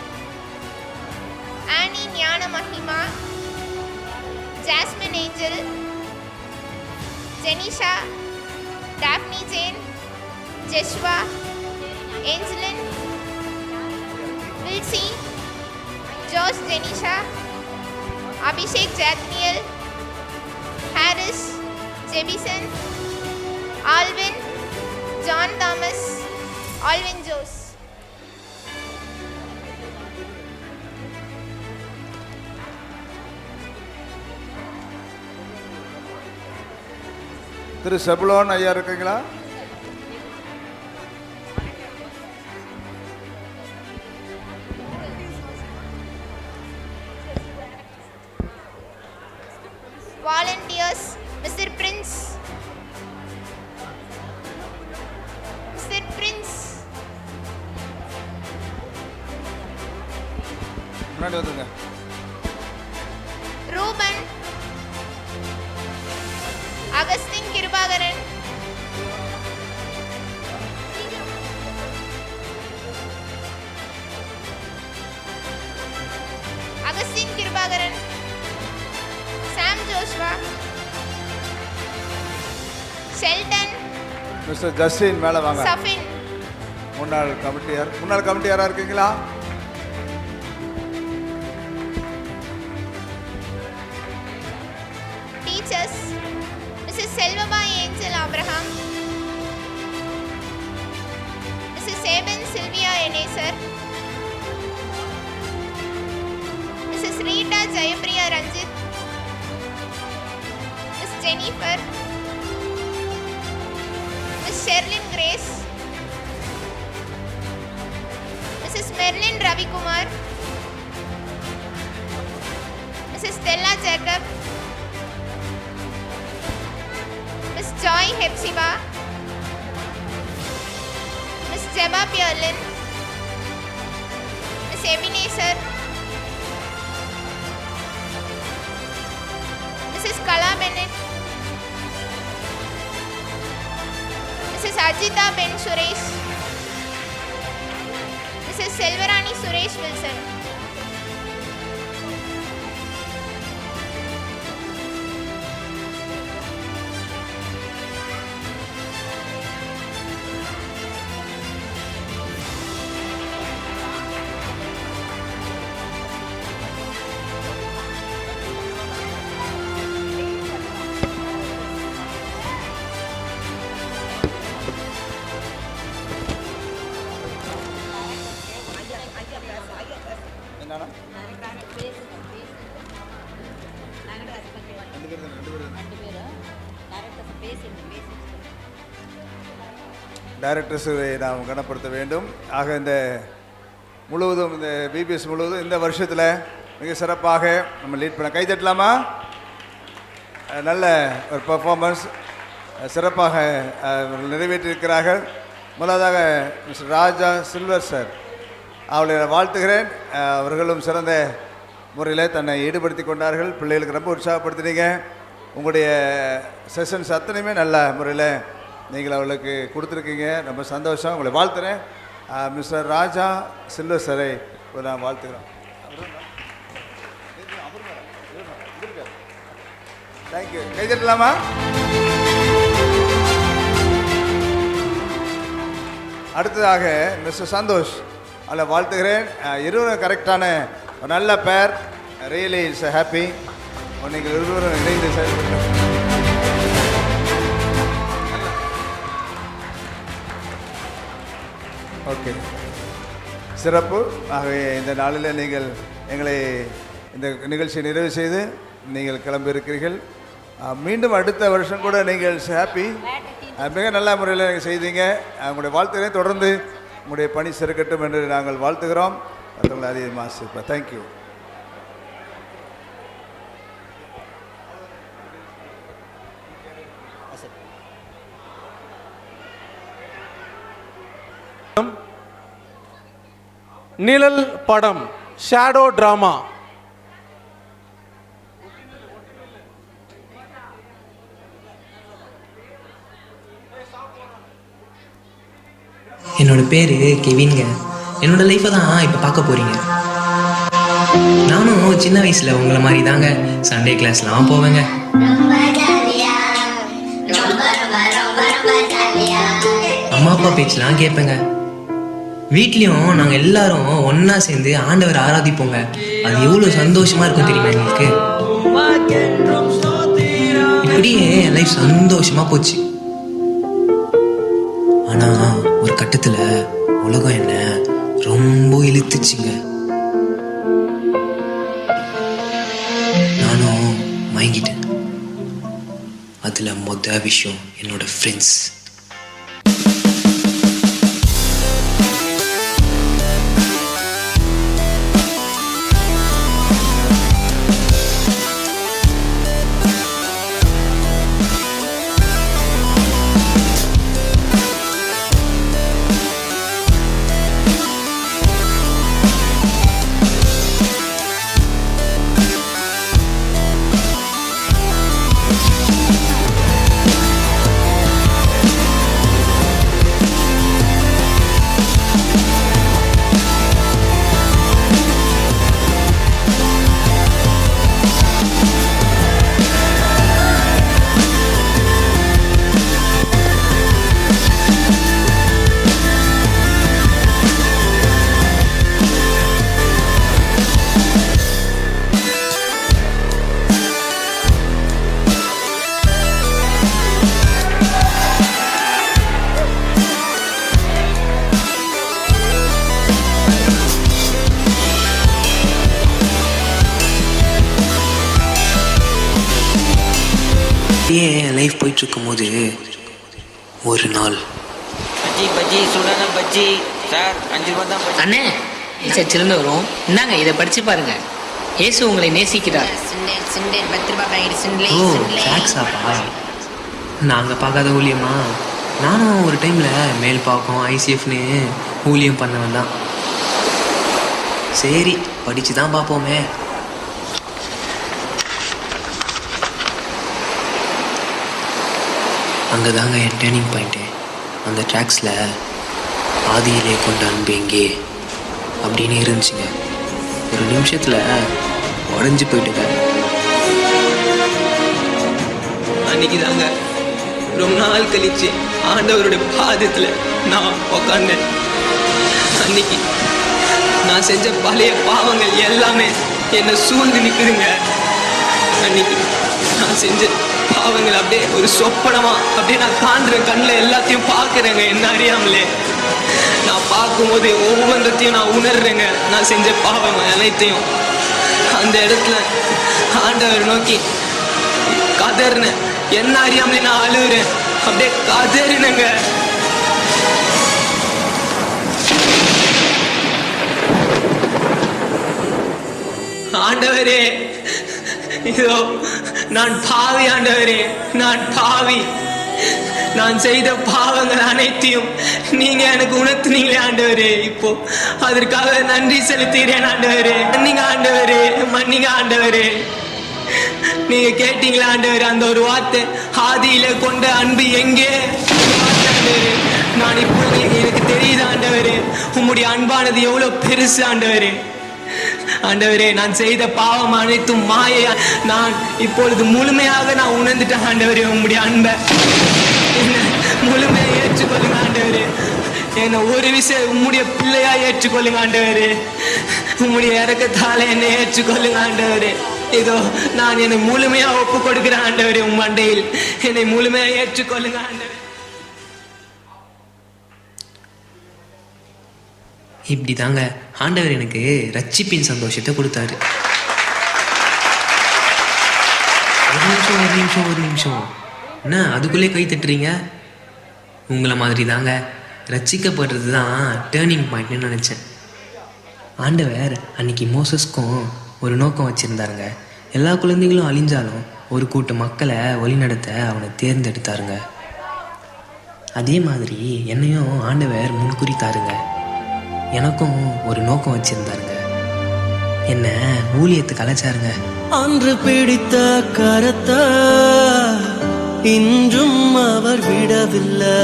S7: Annie Gnana Mahima, Jasmine Angel, Jenisha, Daphne Jane, Jeshwa, Angeline, Wilsy, Jose Jenisha, Abhishek Jathniel, Harris, Jebison, Alvin, John Thomas, Alvin Jose.
S1: Thiru Zebulon ஐயா இருக்கீங்களா?
S7: Volunteers, Mr. Prince, Mr. Prince,
S1: முன்னாடி வந்துங்க.
S7: ரூபன், அகஸ்தின் கிருபாகரன், அகஸ்தின் கிருபாகரன், சாம் Joshua, Sheldon,
S1: mister Justin மேலே வாங்க.
S7: சஃபின்,
S1: முன்னாள் கமிட்டியார். முன்னாள் கமிட்டியாரா இருக்கீங்களா?
S7: Teachers, Abraham, Mrs. Saban Sylvia Eneser, Mrs. Rita Jayapriya Ranjit, Miss Jennifer, Miss Sherlyn Grace, Mrs. Merlin Ravi Kumar, Mrs. Stella Jacob, Miss Joy Hepzibah, Miss Jeba Pierlin, Miss Ebenezer, Mrs. Kala Bennett, Mrs. Ajita Ben Suresh, Mrs. Selvarani Suresh Wilson.
S1: டைரக்டர்ஸை நாம் கனப்படுத்த வேண்டும். ஆக இந்த முழுவதும் இந்த PBS முழுவதும் இந்த வருஷத்தில் மிக சிறப்பாக நம்ம லீட் பண்ண கைதட்டலாமா? நல்ல ஒரு பர்ஃபார்மன்ஸ் சிறப்பாக நிறைவேற்றியிருக்கிறார்கள். முதலாவதாக மிஸ்டர் ராஜா சில்வர் சார் அவர்களை வாழ்த்துகிறேன். அவர்களும் சிறந்த முறையில் தன்னை ஈடுபடுத்தி கொண்டார்கள். பிள்ளைகளுக்கு ரொம்ப உற்சாகப்படுத்தினீங்க. உங்களுடைய செஷன்ஸ் அத்தனையுமே நல்ல முறையில் நீங்கள் அவளுக்கு கொடுத்துருக்கீங்க. ரொம்ப சந்தோஷம். உங்களை வாழ்த்துறேன். மிஸ்டர் ராஜா சில்வர் சாரை நான் வாழ்த்துக்கிறோம். தேங்க்யூ. கைதட்டலாமா? அடுத்ததாக மிஸ்டர் சந்தோஷ் அதில் வாழ்த்துகிறேன். இருவரும் கரெக்டான ஒரு நல்ல பேர். Really it's happy. நீங்கள் இருவரும் இணைந்து செயல்பட்டு ஓகே சிறப்பு. ஆகவே இந்த நாளில் நீங்கள் எங்களை இந்த நிகழ்ச்சியை நிறைவு செய்து நீங்கள் கிளம்பி இருக்கிறீர்கள். மீண்டும் அடுத்த வருஷம் கூட நீங்கள் ஹாப்பி மிக நல்ல முறையில் நீங்கள் செய்தீங்க. உங்களுடைய வாழ்த்துக்களை தொடர்ந்து உங்களுடைய பணி சிறக்கட்டும் என்று நாங்கள் வாழ்த்துகிறோம். மற்றவங்களை அதிகமாக சிறப்பாக தேங்க்யூ.
S2: நிழல் படம் ஷேடோ டிராமா.
S6: என்னோட பேர் கெவின்ங்க. என்னோட லைஃப்பை தான் இப்போ பார்க்க போறீங்க. நானும் சின்ன வயசில் உங்களை மாதிரி தாங்க சண்டே கிளாஸ்லாம் போவேங்க. அம்மா அப்பா பேச்செலாம் கேட்பேங்க. வீட்லேயும் நாங்கள் எல்லாரும் ஒன்றா சேர்ந்து ஆண்டவர் ஆராதிப்போங்க. அது எவ்வளோ சந்தோஷமாக இருக்கும் தெரியுமா எங்களுக்கு. இப்படியே என் லைஃப் சந்தோஷமாக போச்சு. ஆனால் ஒரு கட்டத்தில் உலகம் என்ன ரொம்ப இழுத்துச்சுங்க. நானும் மயங்கிட்டேன். அதில் மொதல் விஷயம் என்னோட ஃப்ரெண்ட்ஸ். இப்படியே என் லைஃப் போயிட்டுருக்கும்போது ஒரு நாள்
S13: பஜ்ஜி பஜ்ஜி சுடான பஜ்ஜி சார் 5 ரூபா தான் பஜ்ஜி.
S14: அண்ணே சர்ச்சிலிருந்து வரும். இந்தாங்க இதை படிச்சு பாருங்க. இயேசு உங்களை நேசிக்கிறார்.
S6: ஓ ட்ராக்ஸாப்பா, நாங்கள் பார்க்காத ஊழியமா? நானும் ஒரு டைமில் மேல் பார்க்கும் ஐசிஎஃப்னு ஊழியம் பண்ணவன் தான். சரி படித்து தான் பார்ப்போமே. அங்கே தாங்க என் டேர்னிங் பாயிண்ட்டு. அந்த ட்ராக்ஸில் ஆதியிலே கொண்ட அன்பு எங்கே அப்படின்னு இருந்துச்சுங்க. ஒரு நிமிஷத்தில் உடஞ்சி போயிட்டுங்க. அன்னைக்கு தாங்க ரொம்ப நாள் கழிச்சு ஆண்டவருடைய பாதத்தில் நான் உக்காந்தேன். அன்னைக்கு நான் செஞ்ச பழைய பாவங்கள் எல்லாமே என்னை சூழ்ந்து நிற்குதுங்க. அன்னைக்கு நான் செஞ்ச பாவங்கள் அப்படியே ஒரு சொப்பனமா அப்படியே நான் காண்ற கண்ணில் எல்லாத்தையும் பார்க்குறேங்க. என்ன அறியாமலே நான் பார்க்கும்போது ஒவ்வொன்றத்தையும் நான் உணர்றேங்க. நான் செஞ்ச பாவம் அனைத்தையும் அந்த இடத்துல ஆண்டவர் நோக்கி கதறினேன். என்ன அறியாமலே நான் அழுகுறேன். அப்படியே கதறினேங்க. ஆண்டவரே, இதோ நான் பாவி. ஆண்டவரே, நான் பாவி. நான் செய்த பாவங்கள் அனைத்தையும் நீங்க எனக்கு உணர்த்தினீங்களே ஆண்டவரே. இப்போ அதற்காக நன்றி செலுத்துகிறேன் ஆண்டவரே. மன்னிங்க ஆண்டவரே, மன்னிங்க ஆண்டவரே. நீங்க கேட்டீங்களா ஆண்டவரே அந்த ஒரு வார்த்தை, ஆதியில கொண்ட அன்பு எங்கே? ஆண்டவரே, நான் இப்பொழுது எனக்கு தெரியுது ஆண்டவரே உம்முடைய அன்பானது எவ்வளவு பெருசு ஆண்டவரே. ஆண்டவரே, நான் செய்த பாவம் அனைத்தும் மாயை. நான் இப்பொழுது முழுமையாக நான் உணர்ந்துட்டேன் ஆண்டவரே. உம்முடைய அன்பை முழுமையாக ஏற்றுக்கொள்ளுங்க ஆண்டவரே. என்னை ஒரு விஷயம் உம்முடைய பிள்ளையா ஏற்றுக்கொள்ளுங்க ஆண்டவரே. உம்முடைய இறக்கத்தால என்னை ஏற்றுக்கொள்ளுங்க ஆண்டவரே. இதோ நான் என்னை முழுமையா ஒப்பு கொடுக்கிறேன் ஆண்டவரே. உம் மண்டையில் என்னை முழுமையா ஏற்றுக்கொள்ளுங்க ஆண்டவரே. இப்படி தாங்க ஆண்டவர் எனக்கு ரட்சிப்பின் சந்தோஷத்தை கொடுத்தாரு. ஒரு நிமிஷம் என்ன அதுக்குள்ளே கை தட்டுறீங்க? உங்களை மாதிரி தாங்க ரட்சிக்கப்படுறது தான் டேர்னிங் பாயிண்ட்னு நினச்சேன். ஆண்டவர் அன்னைக்கு மோசஸ்க்கும் ஒரு நோக்கம் வச்சுருந்தாருங்க. எல்லா குழந்தைகளும் அழிஞ்சாலும் ஒரு கூட்ட மக்களை வழிநடத்த அவனை தேர்ந்தெடுத்தாருங்க. அதே மாதிரி என்னையும் ஆண்டவர் முன்குறித்தாருங்க. எனக்கும் ஒரு நோக்கம் வச்சிருந்தாருங்க. என்ன ஊழியத்துக்கு அழைச்சாருங்க.
S15: அன்று பிடித்த கரத்தை இன்றும் அவர் விடவில்லை.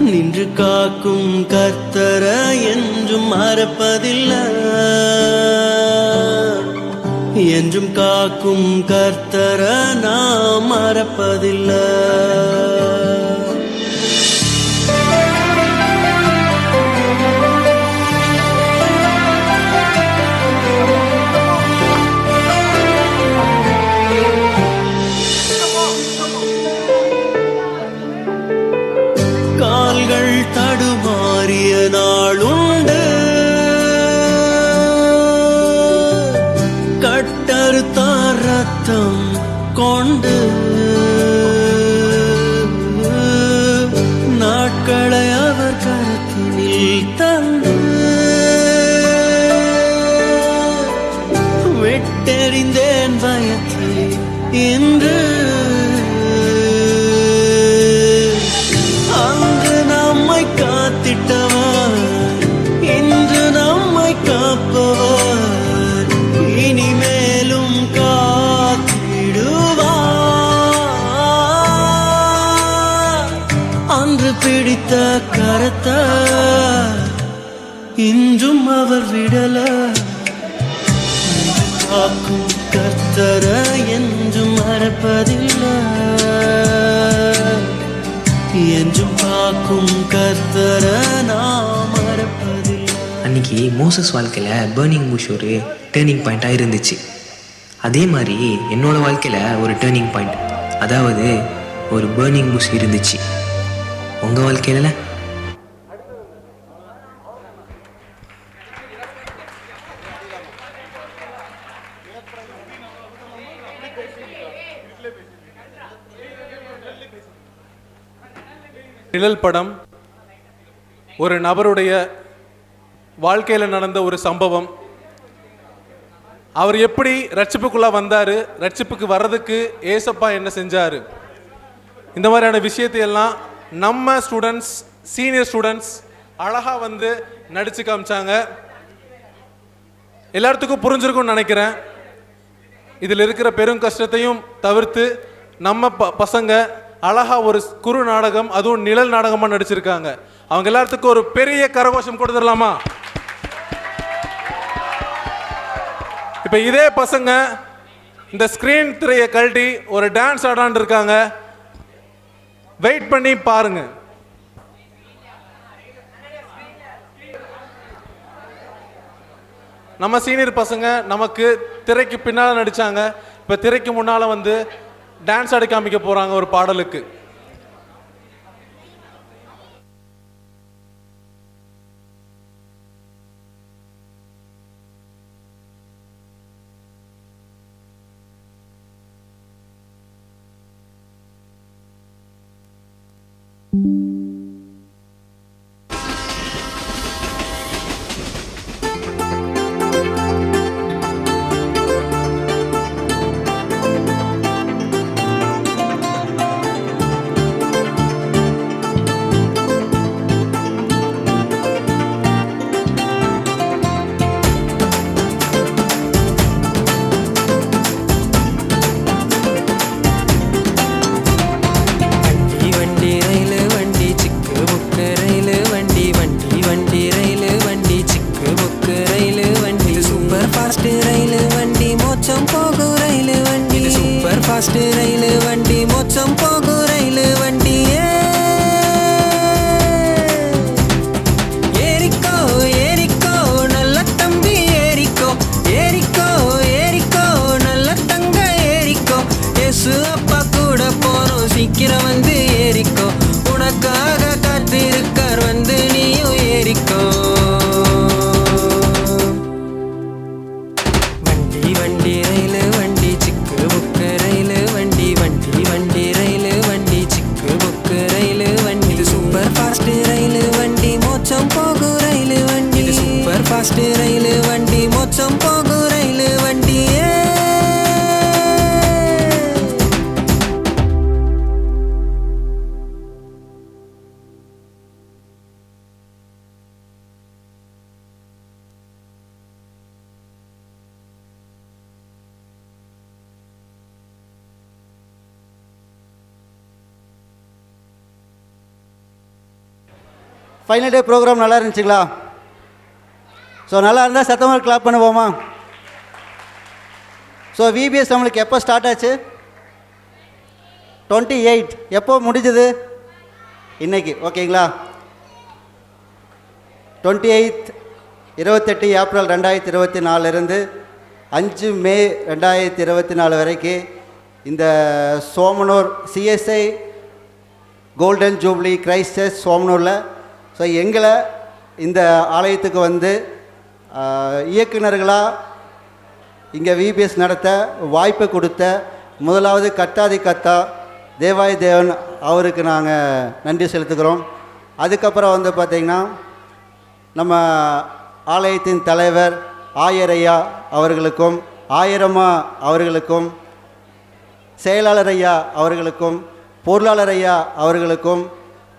S15: நின்று காக்கும் கர்த்தரை என்றும் மறப்பதில்லை. என்றும் காக்கும் கர்த்தரை நாம் மறப்பதில்லை. தடுமாறிய நாளுண்டு, கட்டறுத்தார் ரத்தம் கொண்டு. நாட்களை அவர் கருத்தினில் தந்து விட்டெறிந்தேன் பயத்தை இன்று. காத்திட்டவர் இன்று நம்மை காப்பவர், இனிமேலும் காத்திடுவார். அன்று பிடித்த கரத்தை இன்றும் அவர் விடல. காக்கும் கர்த்தரை என்றும் மறப்பதில்லை. என்றும் காக்கும் கர்த்தரை நாம் மறப்பதில்லை.
S6: அன்னைக்கு மோசஸ் வாழ்க்கையில் பேர்னிங் புஷ் ஒரு டேர்னிங் பாயிண்ட்டாக இருந்துச்சு. அதே மாதிரி என்னோட வாழ்க்கையில் ஒரு டேர்னிங் பாயிண்ட், அதாவது ஒரு பேர்னிங் புஷ் இருந்துச்சு. உங்கள் வாழ்க்கையில்
S2: நிழல் படம் ஒரு நபருடைய வாழ்க்கையில் நடந்த ஒரு சம்பவம். அவர் எப்படி ரட்சிப்புக்குள்ளே வந்தார், ரட்சிப்புக்கு வர்றதுக்கு ஏசப்பா என்ன செஞ்சார், இந்த மாதிரியான விஷயத்தை எல்லாம் நம்ம ஸ்டூடெண்ட்ஸ், சீனியர் ஸ்டூடெண்ட்ஸ் அழகாக வந்து நடித்து காமிச்சாங்க. எல்லாத்துக்கும் புரிஞ்சிருக்கும்னு நினைக்கிறேன். இதில் இருக்கிற பெரும் கஷ்டத்தையும் தவிர்த்து நம்ம பசங்க அழகாக ஒரு குறு நாடகம், அதுவும் நிழல் நாடகமாக நடிச்சிருக்காங்க. அவங்க எல்லாத்துக்கும் ஒரு பெரிய கரகோஷம் கொடுத்துடலாமா? இப்போ இதே பசங்க இந்த ஸ்க்ரீன் திரையை கழட்டி ஒரு டான்ஸ் ஆடான்னு இருக்காங்க. வெயிட் பண்ணி பாருங்க. நம்ம சீனியர் பசங்க நமக்கு திரைக்கு பின்னால் நடித்தாங்க. இப்போ திரைக்கு முன்னால் வந்து டான்ஸ் ஆடி காமிக்க போகிறாங்க ஒரு பாடலுக்கு.
S4: ஃபைனல் டே ப்ரோக்ராம் நல்லா இருந்துச்சுங்களா? ஸோ நல்லா இருந்தால் சத்தமாக கிளாப் பண்ணுவோமா? ஸோ விபிஎஸ் நம்மளுக்கு எப்போ ஸ்டார்ட் ஆச்சு? 28. எப்போ முடிஞ்சது? இன்னைக்கு. ஓகேங்களா? 28 28 ஏப்ரல் 2024 இருந்து 5 மே 2024 வரைக்கும் இந்த Somanur CSI golden jubilee Christ church சோமனூரில் ஸோ எங்களை இந்த ஆலயத்துக்கு வந்து இயக்குநர்களாக இங்கே விபிஎஸ் நடத்த வாய்ப்பு கொடுத்த முதலாவது கத்தாதி கத்தா தேவாய் தேவன் அவருக்கு நாங்கள் நன்றி செலுத்துகிறோம். அதுக்கப்புறம் வந்து பார்த்திங்கன்னா நம்ம ஆலயத்தின் தலைவர் ஆயரையா அவர்களுக்கும், ஆயிரம்மா அவர்களுக்கும், செயலாளர் ஐயா அவர்களுக்கும், பொருளாளர் ஐயா அவர்களுக்கும்,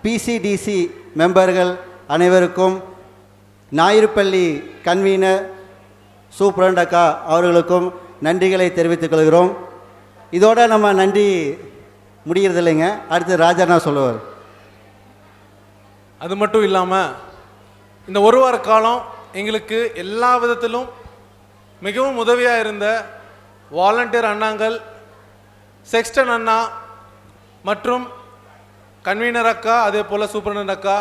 S4: பிசிடிசி மெம்பர்கள் அனைவருக்கும், ஞாயிறுப்பள்ளி கன்வீனர் சூப்பரண்ட் அக்கா அவர்களுக்கும் நன்றிகளை தெரிவித்துக் கொள்கிறோம். இதோட நம்ம நன்றி முடிகிறதில்லைங்க. அடுத்து ராஜாண்ணா சொல்லுவார்.
S2: அது மட்டும் இல்லாமல் இந்த ஒரு வார காலம் எங்களுக்கு எல்லா விதத்திலும் மிகவும் உதவியாக இருந்த வாலண்டியர் அண்ணாங்கள், செக்ஸ்டன் அண்ணா மற்றும் கன்வீனர் அக்கா, அதே போல் சூப்பரண்ட் அக்கா,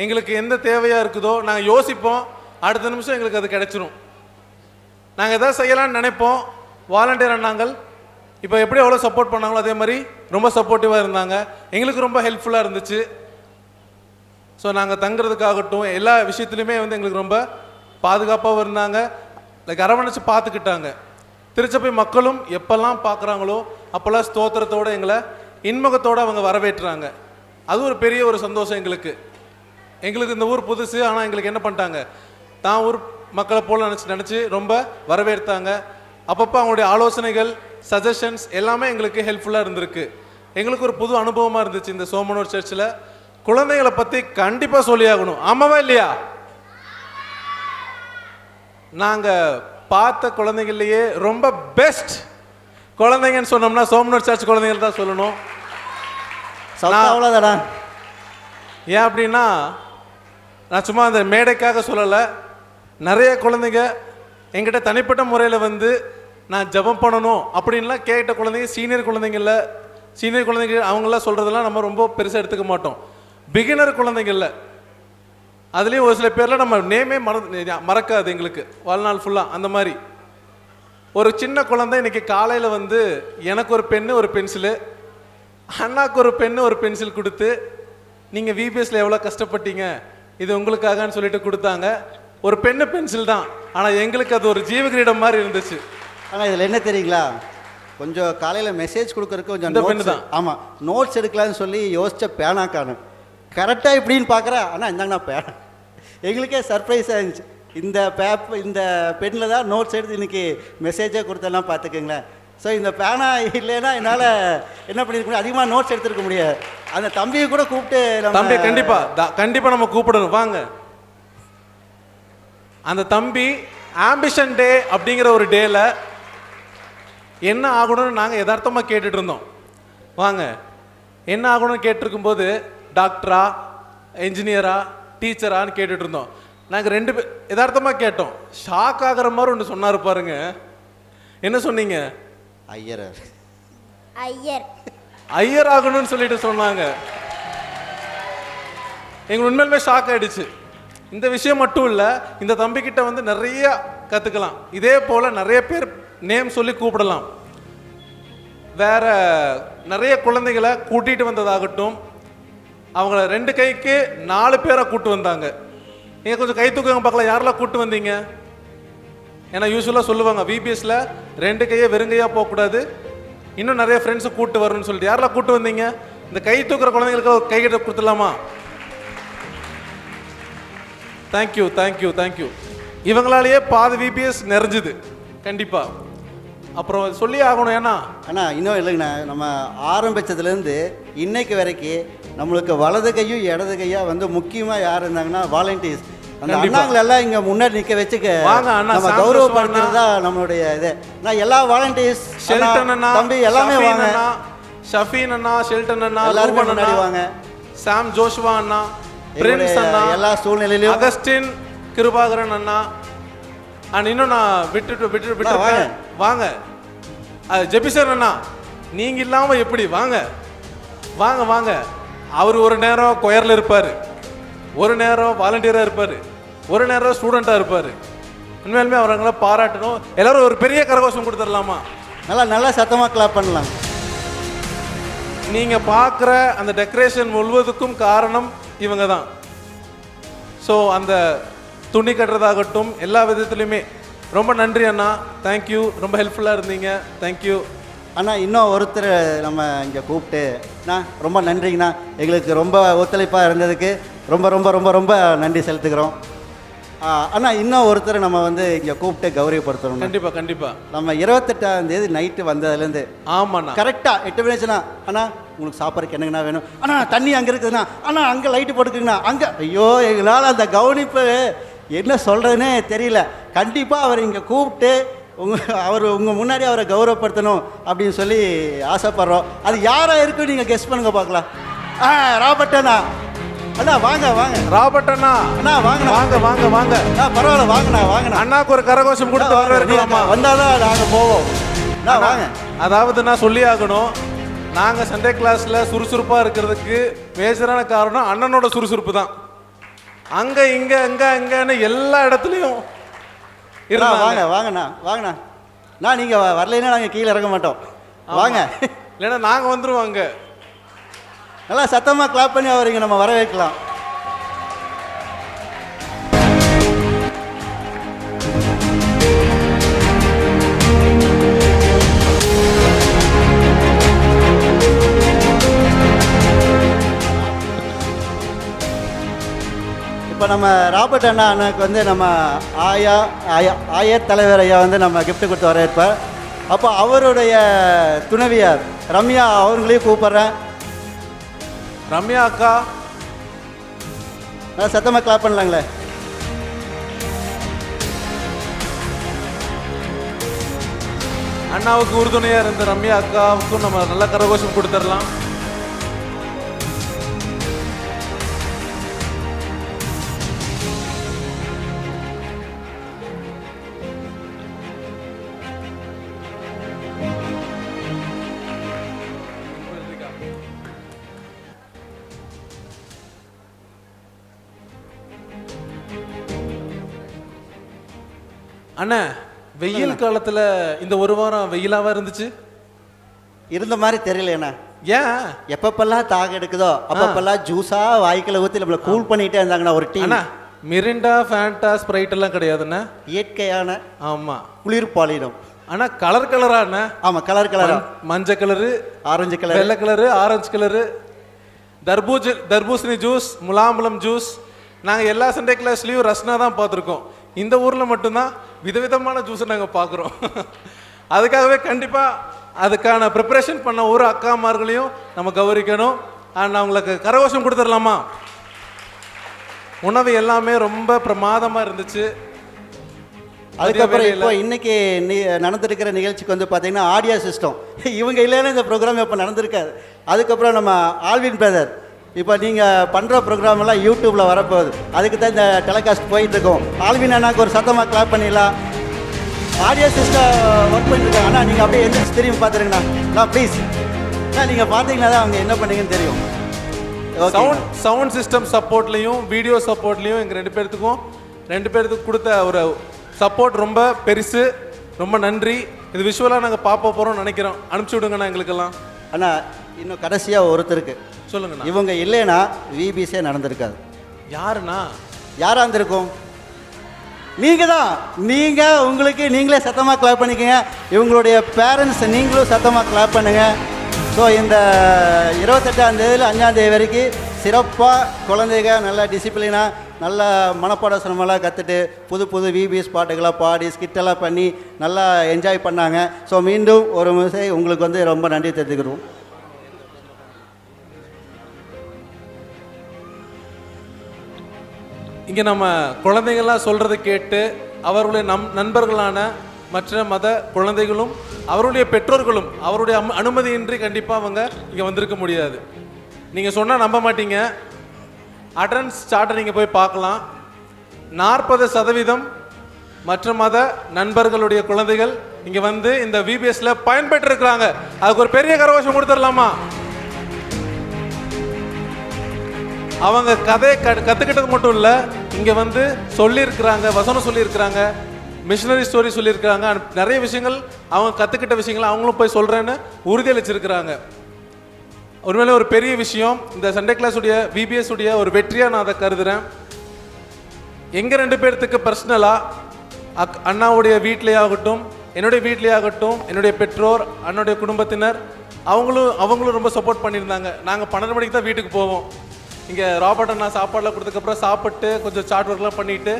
S2: எங்களுக்கு எந்த தேவையாக இருக்குதோ நாங்கள் யோசிப்போம், அடுத்த நிமிஷம் எங்களுக்கு அது கிடைச்சிரும். நாங்கள் எதாவது செய்யலான்னு நினைப்போம். வாலண்டியர் அண்ணாங்கள் இப்போ எப்படி எவ்வளோ சப்போர்ட் பண்ணாங்களோ அதே மாதிரி ரொம்ப சப்போர்ட்டிவாக இருந்தாங்க. எங்களுக்கு ரொம்ப ஹெல்ப்ஃபுல்லாக இருந்துச்சு. ஸோ நாங்கள் தங்குறதுக்காகட்டும் எல்லா விஷயத்துலையுமே வந்து எங்களுக்கு ரொம்ப பாதுகாப்பாகவும் இருந்தாங்க. லைக் அரவணைச்சு பார்த்துக்கிட்டாங்க. திருச்சபை மக்களும் எப்பெல்லாம் பார்க்குறாங்களோ அப்போல்லாம் ஸ்தோத்திரத்தோடு எங்களை இன்முகத்தோடு அவங்க வரவேற்றுறாங்க. அது ஒரு பெரிய ஒரு சந்தோஷம் எங்களுக்கு. இந்த ஊர் புதுசு, ஆனால் எங்களுக்கு என்ன பண்ணிட்டாங்க, தான் ஊர் மக்களை போல் நினச்சி ரொம்ப வரவேற்றாங்க. அப்பப்போ அவங்களுடைய ஆலோசனைகள், சஜஷன்ஸ் எல்லாமே எங்களுக்கு ஹெல்ப்ஃபுல்லாக இருந்திருக்கு. எங்களுக்கு ஒரு புது அனுபவமாக இருந்துச்சு இந்த சோமனூர் சர்ச்சில். குழந்தைகளை பற்றி கண்டிப்பாக சொல்லியாகணும், ஆமாவா இல்லையா? நாங்கள் பார்த்த குழந்தைங்கள்லையே ரொம்ப பெஸ்ட் குழந்தைங்கன்னு சொன்னோம்னா சோமனூர் சர்ச் குழந்தைகள் தான் சொல்லணும்.
S4: அவ்வளோதானா?
S2: ஏன் அப்படின்னா, நான் சும்மா அந்த மேடைக்காக சொல்லலை. நிறைய குழந்தைங்க என்கிட்ட தனிப்பட்ட முறையில் வந்து நான் ஜெபம் பண்ணணும் அப்படின்லாம் கேட்ட குழந்தைங்க, சீனியர் குழந்தைங்க அவங்களாம் சொல்கிறதெல்லாம் நம்ம ரொம்ப பெருசாக எடுத்துக்க மாட்டோம். பிகினர் குழந்தைங்கள்ல அதுலேயும் ஒரு சில பேரில் நம்ம நேமே மறக்காது எங்களுக்கு வாழ்நாள் ஃபுல்லாக. அந்த மாதிரி ஒரு சின்ன குழந்தை இன்றைக்கி காலையில் வந்து எனக்கு ஒரு பென்னு ஒரு பென்சிலு, அண்ணாக்கு ஒரு பென்னு ஒரு பென்சில் கொடுத்து, நீங்கள் விபிஎஸ்ல எவ்வளோ கஷ்டப்பட்டீங்க, இது உங்களுக்காகன்னு சொல்லிட்டு கொடுத்தாங்க. ஒரு பென்னு பென்சில் தான், ஆனால் எங்களுக்கு அது ஒரு ஜீவகிரீடம் மாதிரி இருந்துச்சு.
S4: ஆனால் இதில் என்ன தெரியுங்களா, கொஞ்சம் காலையில் மெசேஜ் கொடுக்கறதுக்கு கொஞ்சம் பெண்ணு தான். ஆமாம், நோட்ஸ் எடுக்கலான்னு சொல்லி யோசித்த பேனா காணும் கரெக்டாக இப்படின்னு பார்க்குறேன். ஆனால் இந்தாங்கண்ணா பேனா. எங்களுக்கே சர்ப்ரைஸாக இருந்துச்சு. இந்த பெண்ணில் தான் நோட்ஸ் எடுத்து இன்றைக்கி மெசேஜே கொடுத்தெல்லாம் பார்த்துக்குங்களேன். ஸோ இந்த பேனா இல்லைன்னா என்னால் என்ன பண்ணியிருக்க முடியும், அதிகமாக நோட்ஸ் எடுத்துருக்க முடியாது. அந்த தம்பியை கூட கூப்பிட்டு
S2: தம்பி கண்டிப்பாக நம்ம கூப்பிடணும், வாங்க. அந்த தம்பி ஆம்பிஷன் டே அப்படிங்கிற ஒரு டேல என்ன ஆகணும்னு நாங்கள் யதார்த்தமாக கேட்டுட்டு இருந்தோம். வாங்க, என்ன ஆகணும்னு கேட்டிருக்கும்போது டாக்டரா, என்ஜினியரா, டீச்சரான்னு கேட்டுட்டு இருந்தோம். நாங்கள் 2 பேர் யதார்த்தமாக கேட்டோம். ஷாக் ஆகிற மாதிரி ஒன்று சொன்னார் பாருங்க. என்ன சொன்னீங்க? ஐயர் ஆகணும்னு சொல்லிட்டு சொன்னாங்க. எங்களுக்கு உண்மையிலுமே ஷாக் ஆயிடுச்சு. இந்த விஷயம் மட்டும் இல்லை, இந்த தம்பிக்கிட்ட வந்து நிறைய கற்றுக்கலாம். இதே போல் நிறைய பேர் நேம் சொல்லி கூப்பிடலாம். வேற நிறைய குழந்தைகளை கூட்டிகிட்டு வந்ததாகட்டும், அவங்கள 2 கைக்கு 4 பேரை கூட்டு வந்தாங்க. நீங்கள் கொஞ்சம் கை தூக்குங்க பார்க்கலாம், யாரெல்லாம் கூட்டு வந்தீங்க? ஏன்னா யூஸ்வலாக சொல்லுவாங்க விபிஎஸ்ல 2 கையை வெறுங்கையாக போகக்கூடாது, இன்னும் நிறைய ஃப்ரெண்ட்ஸை கூட்டு வரணும்னு சொல்லிட்டு. யாரெல்லாம் கூட்டு வந்தீங்க? இந்த கை தூக்குற குழந்தைங்களுக்கு கை கிட்ட கொடுத்துடலாமா? Thank you thank you thank you. இவங்களாலேயே பாதி விபிஎஸ் நிறைஞ்சுது கண்டிப்பாக. அப்புறம் சொல்லி ஆகணும். ஏன்னா
S4: அண்ணா இன்னும் இல்லைங்கண்ணா, நம்ம ஆரம்பித்ததுலேருந்து இன்னைக்கு வரைக்கும் நம்மளுக்கு வலது கையும் இடது கையாக வந்து முக்கியமாக யார் இருந்தாங்கன்னா வாலண்டியர்ஸ். அந்த அண்ணாங்களெல்லாம் இங்கே முன்னாடி நிற்க வச்சுக்க நம்ம கௌரவப்படுத்துறது தான் நம்மளுடைய இது. நான் எல்லா வாலண்டியர்ஸ்,
S2: ஷெல்டன் அண்ணா,
S4: தம்பி எல்லாமே வாங்க,
S2: ஷஃபீன் அண்ணா, ஷெல்டன் அண்ணா,
S4: எல்லாருமே முன்னாடி வாங்க,
S2: சாம் ஜோஷுவா அண்ணா, பிரின்ஸ் அண்ணா,
S4: எல்லா சூழ்நிலையிலும்
S2: அகஸ்டின் கிருபாகரன் அண்ணா, அண்ட் இன்னும் நான் விட்டு வாங்க ஜெபிசர் அண்ணா, நீங்க இல்லாம எப்படி? வாங்க வாங்க வாங்க. அவர் ஒரு நேரம் கொயர்ல இருப்பார், ஒரு நேரம் வாலண்டியரா இருப்பார், ஒரு நேரம் ஸ்டூடெண்டா இருப்பார். உண்மையிலுமே அவங்களை பாராட்டணும். எல்லாரும் ஒரு பெரிய கரகோஷம் கொடுத்துடலாமா?
S4: நல்லா சத்தமாக கிளாப் பண்ணலாம்.
S2: நீங்க பார்க்குற அந்த டெக்கரேஷன் முழுவதுக்கும் காரணம் இவங்க தான். ஸோ அந்த துணி கட்டுறதாகட்டும் எல்லா விதத்துலையுமே ரொம்ப நன்றி அண்ணா, தேங்க்யூ. ரொம்ப ஹெல்ப்ஃபுல்லாக இருந்தீங்க, தேங்க்யூ
S4: அண்ணா. இன்னும் ஒருத்தர் நம்ம இங்கே கூப்பிட்டு ரொம்ப நன்றிங்கண்ணா, எங்களுக்கு ரொம்ப ஒத்துழைப்பாக இருந்ததுக்கு ரொம்ப ரொம்ப ரொம்ப ரொம்ப நன்றி செலுத்துக்கிறோம் அண்ணா. இன்னும் ஒருத்தர் நம்ம வந்து இங்கே கூப்பிட்டு கௌரவப்படுத்தணும்.
S2: கண்டிப்பாக கண்டிப்பாக.
S4: நம்ம 28ஆம் தேதி நைட்டு வந்ததுலேருந்து
S2: ஆமாண்ணா
S4: கரெக்டாக 8 மணிச்சுண்ணா, அண்ணா உங்களுக்கு சாப்பாடுக்கு என்னங்கண்ணா வேணும், அண்ணா தண்ணி அங்கே இருக்குதுண்ணா, அண்ணா அங்கே லைட்டு போட்டுக்குங்கண்ணா அங்கே. ஐயோ எங்களால் அந்த கவனிப்பு என்ன சொல்கிறதுனே தெரியல. கண்டிப்பாக அவர் இங்கே கூப்பிட்டு உங்கள் முன்னாடி அவரை கௌரவப்படுத்தணும் அப்படின்னு சொல்லி ஆசைப்படுறோம். அது யாராக இருக்கும் நீங்கள் கெஸ் பண்ணுங்க பார்க்கலாம். ராபர்ட் அண்ணா, அண்ணா வாங்க வாங்க.
S2: ராபர்ட் அண்ணா,
S4: அண்ணா வாங்க
S2: வாங்க வாங்க வாங்க.
S4: பரவாயில்ல வாங்கண்ணா வாங்கண்ணா.
S2: அண்ணாக்கு ஒரு கரகோஷம் கொடுத்து வரவேற்கலாமா?
S4: வந்தாதான் நாங்கள் போவோம். வாங்க.
S2: அதாவது நான் சொல்லி ஆகணும், நாங்கள் சண்டே கிளாஸில் சுறுசுறுப்பாக இருக்கிறதுக்கு மேஜரான காரணம் அண்ணனோட சுறுசுறுப்பு தான். அங்கே இங்கே அங்கன்னு எல்லா இடத்துலையும்
S4: வாங்க வாங்கண்ணா வாங்கண்ணா. நீங்கள் வரலைன்னா நாங்கள் கீழே இறங்க மாட்டோம். வாங்க,
S2: இல்லைன்னா நாங்கள் வந்துடுவோம்.
S4: நல்லா சத்தமாக கிளாப் பண்ணி அவரிங்க நம்ம வரவேற்கலாம். இப்போ நம்ம ராபர்ட் அண்ணாக்கு வந்து நம்ம ஆயர் தலைவர் ஐயா வந்து நம்ம gift கொடுத்து வரவேற்பார். அப்போ அவருடைய துணைவியார் ரம்யா அவங்களையும் கூப்பிட்றேன்.
S2: ரம்யா அக்கா
S4: நல்லா சத்தமாக கிளாப் பண்ணலாங்களே.
S2: அண்ணாவுக்கு உறுதுணையாக இருந்த ரம்யா அக்காவுக்கும் நம்ம நல்ல கரகோஷம் கொடுத்துடலாம். அண்ணா, வெயில் காலத்துல இந்த ஒரு வாரம் வெயிலாவா இருந்துச்சு?
S4: இருந்த மாதிரி தெரியலண்ணா.
S2: ஏன்?
S4: எப்பப்பெல்லாம் தாகம் எடுக்குதோ அப்பப்பெல்லாம் ஜூஸா வாய்க்குள்ள ஊற்றி நம்மளை கூல் பண்ணிட்டே இருந்தாங்கண்ணா ஒரு டீ.
S2: மிரிண்டா, ஃபேண்டா, ஸ்ப்ரைட் எல்லாம் கிடையாதுண்ணா.
S4: இயற்கையான
S2: ஆமா
S4: குளிர் பாலினம்.
S2: ஆனா கலர் கலரா அண்ணா?
S4: ஆமா கலர் கலரா.
S2: மஞ்சள் கலரு,
S4: ஆரஞ்சு கலர்,
S2: வெள்ளை கலரு, ஆரஞ்சு கலரு, தர்பூசணி ஜூஸ், முலாம்பழம் ஜூஸ். நாங்க எல்லா சண்டே கிளாஸ்லயும் ரஸ்னா தான் பார்த்துருக்கோம். இந்த ஊர்ல மட்டும்தான் விதவிதமான ஜூஸை நாங்கள் பார்க்குறோம். அதுக்காகவே கண்டிப்பாக அதுக்கான ப்ரிப்பரேஷன் பண்ண ஒரு அக்காமார்களையும் நம்ம கௌரிக்கணும். அண்ட் அவங்களுக்கு கரகோஷம் கொடுத்துடலாமா? உணவு எல்லாமே ரொம்ப பிரமாதமாக இருந்துச்சு.
S4: அதுக்கப்புறம் இப்போ இன்னைக்கு நடந்திருக்கிற நிகழ்ச்சிக்கு வந்து பார்த்தீங்கன்னா ஆடியோ சிஸ்டம் இவங்க இல்லைன்னா இந்த ப்ரோக்ராம் இப்போ நடந்திருக்காது. அதுக்கப்புறம் நம்ம ஆல்வின் பிரதர், இப்போ நீங்கள் பண்ணுற ப்ரோக்ராம் எல்லாம் யூடியூப்பில் வரப்போகுது. அதுக்கு தான் இந்த டெலிகாஸ்ட் போயிட்டுருக்கோம். ஆல்வின் அண்ணாக்கு ஒரு சத்தமாக கிளாப் பண்ணிடலாம். ஆடியோ சிஸ்டம் ஒர்க் பண்ணிட்டுருக்காங்க. அண்ணா நீங்கள் அப்படியே எந்த திரும்பி பார்த்துருங்கண்ணா ப்ளீஸ். நீங்கள் பார்த்தீங்கன்னா தான் அவங்க என்ன பண்ணீங்கன்னு தெரியும்.
S2: சவுண்ட் சிஸ்டம் சப்போர்ட்லேயும் வீடியோ சப்போர்ட்லேயும் எங்கள் ரெண்டு பேர்த்துக்கு கொடுத்த ஒரு சப்போர்ட் ரொம்ப பெருசு. ரொம்ப நன்றி. இது விஷுவலாக நாங்கள் பார்க்க போகிறோம்னு நினைக்கிறோம். அனுப்பிச்சி விடுங்கண்ணா எங்களுக்கெல்லாம்.
S4: அண்ணா இன்னும் கடைசியாக ஒருத்தருக்கு
S2: சொல்லுங்கண்ணா.
S4: இவங்க இல்லைன்னா விபிஸே நடந்திருக்காது.
S2: யாருண்ணா?
S4: யாராக இருந்திருக்கும்? நீங்கள் தான். நீங்கள் உங்களுக்கு நீங்களே சத்தமாக கிளாப் பண்ணிக்கோங்க. இவங்களுடைய பேரண்ட்ஸ் நீங்களும் சத்தமாக கிளாப் பண்ணுங்கள். ஸோ இந்த 28ஆம் தேதியில் 5ஆம் தேதி வரைக்கும் சிறப்பாக குழந்தைங்க நல்லா டிசிப்ளினாக நல்லா மனப்பாட சிரமெல்லாம் கற்றுட்டு புது விபிஎஸ் பாட்டுகளாக பாடி ஸ்கிட்டெல்லாம் பண்ணி நல்லா என்ஜாய் பண்ணாங்க. ஸோ மீண்டும் ஒரு முறை உங்களுக்கு வந்து ரொம்ப நன்றி தெரிவிக்கிறோம்.
S2: இங்கே நம்ம குழந்தைகள்லாம் சொல்கிறத கேட்டு அவர்களுடைய நண்பர்களான மற்ற மத குழந்தைகளும் அவருடைய பெற்றோர்களும் அவருடைய அனுமதியின்றி கண்டிப்பாக அவங்க இங்கே வந்திருக்க முடியாது. நீங்கள் சொன்னால் நம்ப மாட்டீங்க. அட்டண்டன்ஸ் சார்ட்டை நீங்கள் போய் பார்க்கலாம். 40% மற்ற மத நண்பர்களுடைய குழந்தைகள் இங்கே வந்து இந்த விபிஎஸ்ல பயன்பெற்றிருக்கிறாங்க. அதுக்கு ஒரு பெரிய கரகோஷம் கொடுத்துடலாமா? அவங்க கதையை கற்றுக்கிட்டது மட்டும் இல்லை, இங்கே வந்து சொல்லியிருக்கிறாங்க, வசனம் சொல்லியிருக்கிறாங்க, மிஷினரி ஸ்டோரி சொல்லியிருக்கிறாங்க. நிறைய விஷயங்கள் அவங்க கற்றுக்கிட்ட விஷயங்கள் அவங்களும் போய் சொல்கிறேன்னு உறுதியளிச்சிருக்கிறாங்க. உண்மையிலே ஒரு பெரிய விஷயம். இந்த சண்டே கிளாஸுடைய விபிஎஸ் உடைய ஒரு வெற்றியாக நான் அதை கருதுகிறேன். எங்கள் ரெண்டு பேர்த்துக்கு பர்சனலாக அண்ணாவுடைய வீட்லேயாகட்டும், என்னுடைய வீட்லேயாகட்டும், என்னுடைய பெற்றோர், அண்ணனுடைய குடும்பத்தினர் அவங்களும் ரொம்ப சப்போர்ட் பண்ணியிருந்தாங்க. நாங்கள் 12 மணிக்கு தான் வீட்டுக்கு போவோம். இங்கே ராபர்ட் அண்ணா சாப்பாடெலாம் கொடுத்ததுக்கப்புறம் சாப்பிட்டு கொஞ்சம் சார்ட் ஒர்க்லாம் பண்ணிவிட்டு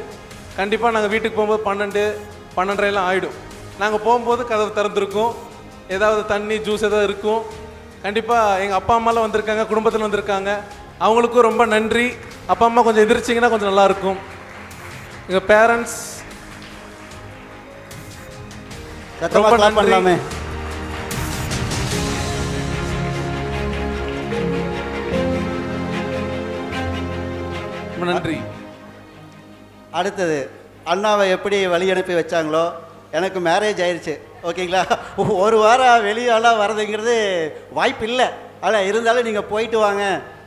S2: கண்டிப்பாக நாங்கள் வீட்டுக்கு போகும்போது 12:30 ஆகிடும். நாங்கள் போகும்போது கதவு திறந்துருக்கும், ஏதாவது தண்ணி ஜூஸ் ஏதாவது இருக்கும். கண்டிப்பாக எங்கள் அப்பா அம்மாலாம் வந்திருக்காங்க, குடும்பத்தில் வந்திருக்காங்க. அவங்களுக்கும் ரொம்ப நன்றி. அப்பா அம்மா கொஞ்சம் எதிர்ச்சிங்கன்னா கொஞ்சம் நல்லாயிருக்கும். எங்கள் பேரண்ட்ஸ் ரொம்ப நன்றி. நன்றி.
S4: அடுத்தது அண்ணாவை எப்படி வழி அனுப்பி வச்சாங்களோ எனக்கு மேரேஜ் ஆயிடுச்சு. ஓகேங்களா? ஒரு வாரம் வெளியெல்லாம் வர்றதுங்கிறது வாய்ப்பு இல்லை. ஆனால் இருந்தாலும் நீங்கள் போயிட்டு வாங்க,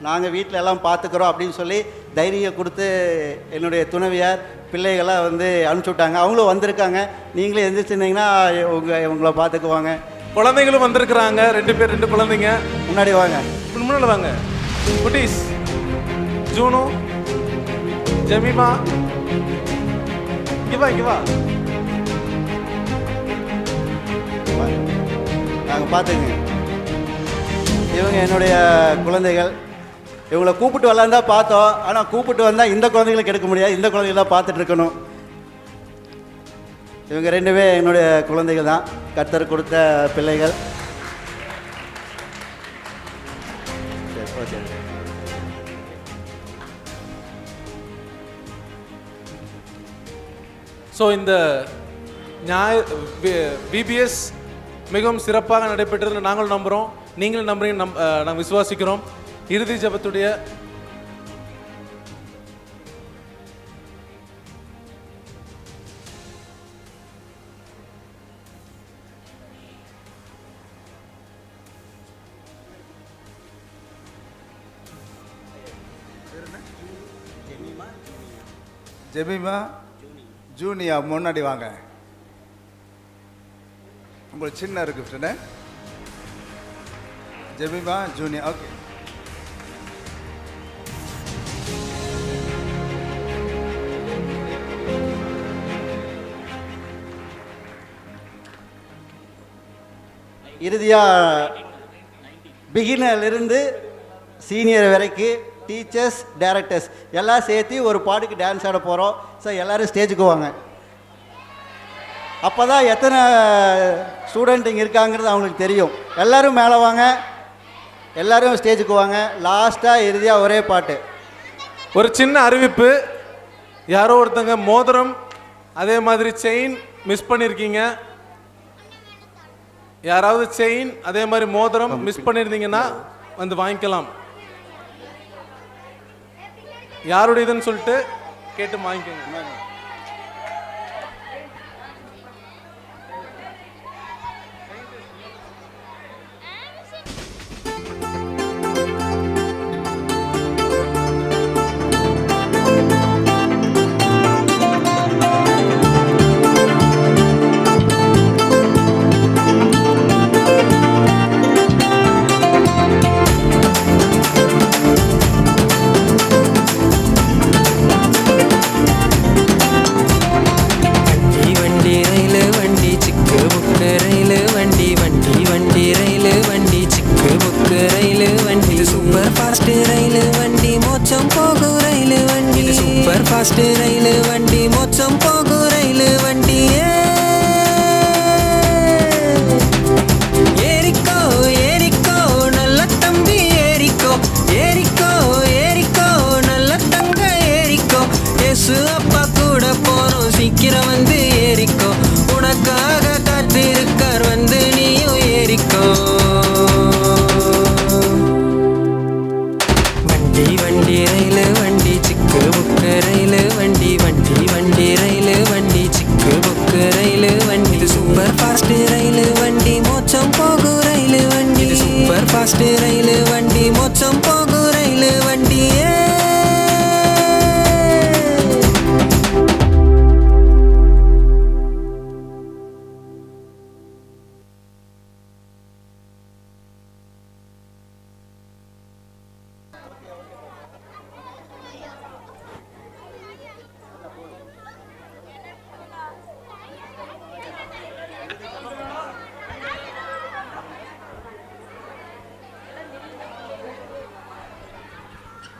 S4: நாங்கள் வீட்டில் எல்லாம் பார்த்துக்குறோம் அப்படின்னு சொல்லி தைரியம் கொடுத்து என்னுடைய துணைவியார் பிள்ளைகளாக வந்து அனுப்பிச்சி விட்டாங்க. அவங்களும் வந்திருக்காங்க. நீங்களே எந்திரிச்சிருந்தீங்கன்னா உங்களை பார்த்துக்குவாங்க.
S2: குழந்தைங்களும் வந்திருக்கிறாங்க. 2 குழந்தைங்க.
S4: முன்னாடி வாங்க,
S2: முன்னாடி வாங்க. குட்டீஸ், ஜூனு, ஜெமிமா, இங்கே வா.
S4: நாங்கள் பார்த்துங்க. இவங்க என்னுடைய குழந்தைகள். இவங்களை கூப்பிட்டு வரலான்னு தான் பார்த்தோம். ஆனால் கூப்பிட்டு வந்தால் இந்த குழந்தைங்களுக்கு எடுக்க முடியாது, இந்த குழந்தைகள் தான் பார்த்துட்டு இருக்கணும். இவங்க ரெண்டுமே என்னுடைய குழந்தைகள் தான், கர்த்தர் கொடுத்த பிள்ளைகள்.
S2: ஸோ இந்த VBS மிகவும் சிறப்பாக நடைபெற்றது நாங்களும் நம்புகிறோம், நீங்களும் நம்புறீங்க, நாங்கள் விசுவாசிக்கிறோம். இறுதி ஜெபத்துடைய
S1: ஜெபிமா ஜூனியா முன்னாடி வாங்க. உங்களுக்கு சின்ன இருக்கு ஜெபிமா ஜூனியா. ஓகே,
S4: இறுதியாக பிகினர்லேருந்து சீனியர் வரைக்கும் டீச்சர்ஸ், டைரக்டர்ஸ் எல்லாம் சேர்த்து ஒரு பாட்டுக்கு டான்ஸ் ஆட போகிறோம். ஸோ எல்லோரும் ஸ்டேஜுக்கு வாங்க. அப்போ தான் எத்தனை ஸ்டூடெண்ட் இங்கே இருக்காங்கிறது அவங்களுக்கு தெரியும். எல்லோரும் மேலே வாங்க, எல்லோரும் ஸ்டேஜுக்கு வாங்க. லாஸ்ட்டாக இறுதியாக ஒரே பாட்டு.
S2: ஒரு சின்ன அறிவிப்பு, யாரோ ஒருத்தங்க மோதிரம் அதே மாதிரி செயின் மிஸ் பண்ணியிருக்கீங்க. யாராவது செயின் அதே மாதிரி மோதிரம் மிஸ் பண்ணியிருந்தீங்கன்னா வந்து வாங்கிக்கலாம். யாருடையதுன்னு சொல்லிட்டு கேட்டு வாங்கிக்கோங்க.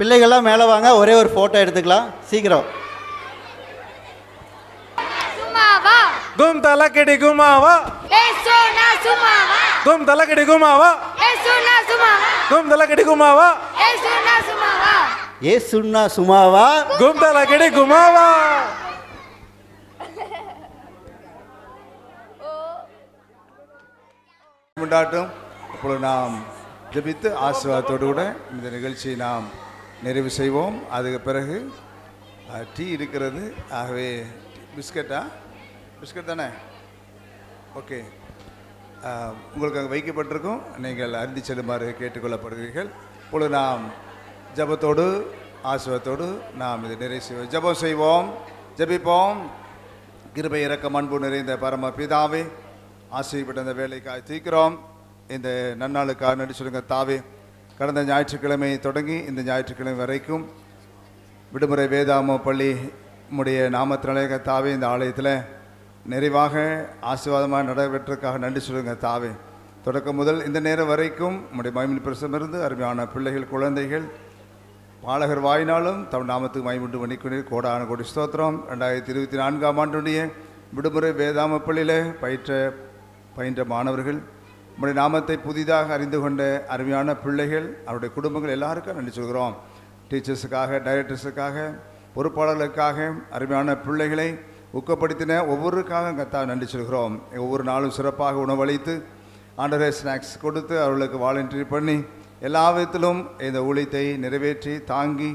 S4: பிள்ளைகள்லாம் மேலே வாங்க, ஒரே ஒரு ஃபோட்டோ எடுத்துக்கலாம் சீக்கிரம்.
S2: கும் தலக்கடி குமாவா, கும் தலக்கடி குமாவா, கும் தலக்கடி குமாவா,
S4: ஏ சுன்னா சுமாவா,
S2: கும் தலக்கடி குமாவா.
S1: உண்டாட்டும். இப்பொழுது நாம் ஜெபித்து ஆசீர்வாதத்தோடு கூட இந்த நிகழ்ச்சியை நாம் நிறைவு செய்வோம். அதுக்கு பிறகு டீ இருக்கிறது. ஆகவே பிஸ்கட் தானே? ஓகே, உங்களுக்கு அங்கே வைக்கப்பட்டிருக்கும். நீங்கள் அருந்தி செல்லுமாறு கேட்டுக்கொள்ளப்படுகிறீர்கள். இப்பொழுது நாம் ஜபத்தோடு ஆசீர்வாதத்தோடு நாம் இதை நிறைவு செய்வோம். ஜபம் செய்வோம், ஜபிப்போம். கிருபை இரக்கம் அன்பு நிறைந்த பரம பிதாவே, ஆசீர்வப்பட்ட இந்த வேலைக்காக தீக்கிறோம். இந்த நன்னாளுக்காக நன்றி சொல்லுங்க தாவே. கடந்த ஞாயிற்றுக்கிழமை தொடங்கி இந்த ஞாயிற்றுக்கிழமை வரைக்கும் விடுமுறை வேதாம பள்ளி உம்முடைய நாமத்தினாலே தாவே இந்த ஆலயத்தில் நிறைவாக ஆசீர்வாதமாக நடைபெற்றதுக்காக நன்றி சொல்லுங்க தாவே. தொடக்கம் முதல் இந்த நேரம் வரைக்கும் உம்முடைய மகிமையின் பிரசனம் இருந்து அருமையான பிள்ளைகள், குழந்தைகள் பாலகர் வாயினாலும் தம் நாமத்துக்கு மைமுண்டு மணிக்குணி கோடான கோடி ஸ்தோத்திரம். 2024ஆம் ஆண்டுடைய விடுமுறை வேதாம பள்ளியில் பயின்ற மாணவர்கள், நம்முடைய நாமத்தை புதிதாக அறிந்து கொண்ட அருமையான பிள்ளைகள், அவருடைய குடும்பங்கள் எல்லாருக்கும் நன்றி சொல்கிறோம். டீச்சர்ஸுக்காக, டைரக்டர்ஸுக்காக, பொறுப்பாளர்களுக்காக, அருமையான பிள்ளைகளை ஊக்கப்படுத்தின ஒவ்வொருக்காக கர்த்தாவே நன்றி சொல்கிறோம். ஒவ்வொரு நாளும் சிறப்பாக உணவளித்து ஆண்டவரே ஸ்நாக்ஸ் கொடுத்து அவர்களுக்கு வாலண்டரி பண்ணி எல்லா விதத்திலும் இந்த ஊழியத்தை நிறைவேற்றி தாங்கி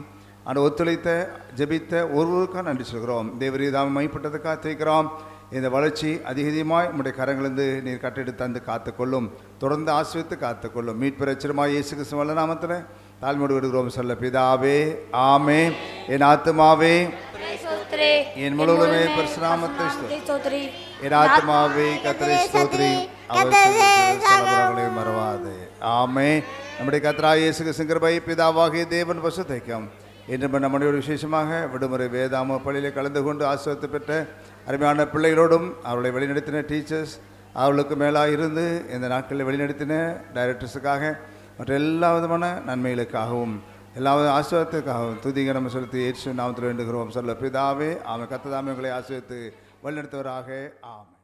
S1: அந்த ஒத்துழைத்த ஜெபித்த ஒருவருக்காக நன்றி சொல்கிறோம். தேவரீதாமை மைப்பட்டதுக்காக தேய்க்கிறோம். இந்த வளர்ச்சி அதிகமாய் உம்முடைய கரங்களிலிருந்து நீர் கட்டெடுத்து தந்து காத்துக்கொள்ளும், தொடர்ந்து ஆசிரித்து காத்துக்கொள்ளும். மீட்பு ரட்சகருமாய் இயேசு கிறிஸ்து வல்ல நாமத்தில் தாழ்மையோடு விடுகிறோம். சொல்ல பிதாவே ஆமே. என் ஆத்துமாவே என் முழுவதுமே பரிசுநாமத்தை ஸ்தோத்திரி. என் ஆத்துமாவே கர்த்தரை ஸ்தோத்திரி, அவர் சகலங்களை மறவாதே. ஆமே. நம்முடைய கர்த்தராகிய இயேசு கிறிஸ்து கிருபை, பிதாவாகிய தேவன் பசுத்தைக்கும் இன்று நம்முடைய விசேஷமாக விடுமுறை வேதாம பள்ளியிலே கலந்து கொண்டு ஆசீர்வாதத்தை பெற்ற அருமையான பிள்ளைகளோடும் அவர்களை வழிநடத்தின டீச்சர்ஸ், அவர்களுக்கு மேலாக இருந்து இந்த நாட்களில் வழிநடத்தின டைரக்டர்ஸுக்காக மற்ற எல்லா விதமான நன்மைகளுக்காகவும் எல்லா ஆசீர்வாதத்துக்காகவும் துதிக நம்ம செலுத்தி இயேசு நாமத்தில் வேண்டுகிறோம். சொல்ல பிதாவே ஆமை. கர்த்தர் தாமே உங்களை ஆசீர்வதித்து வழிநடத்துவராக. ஆமை.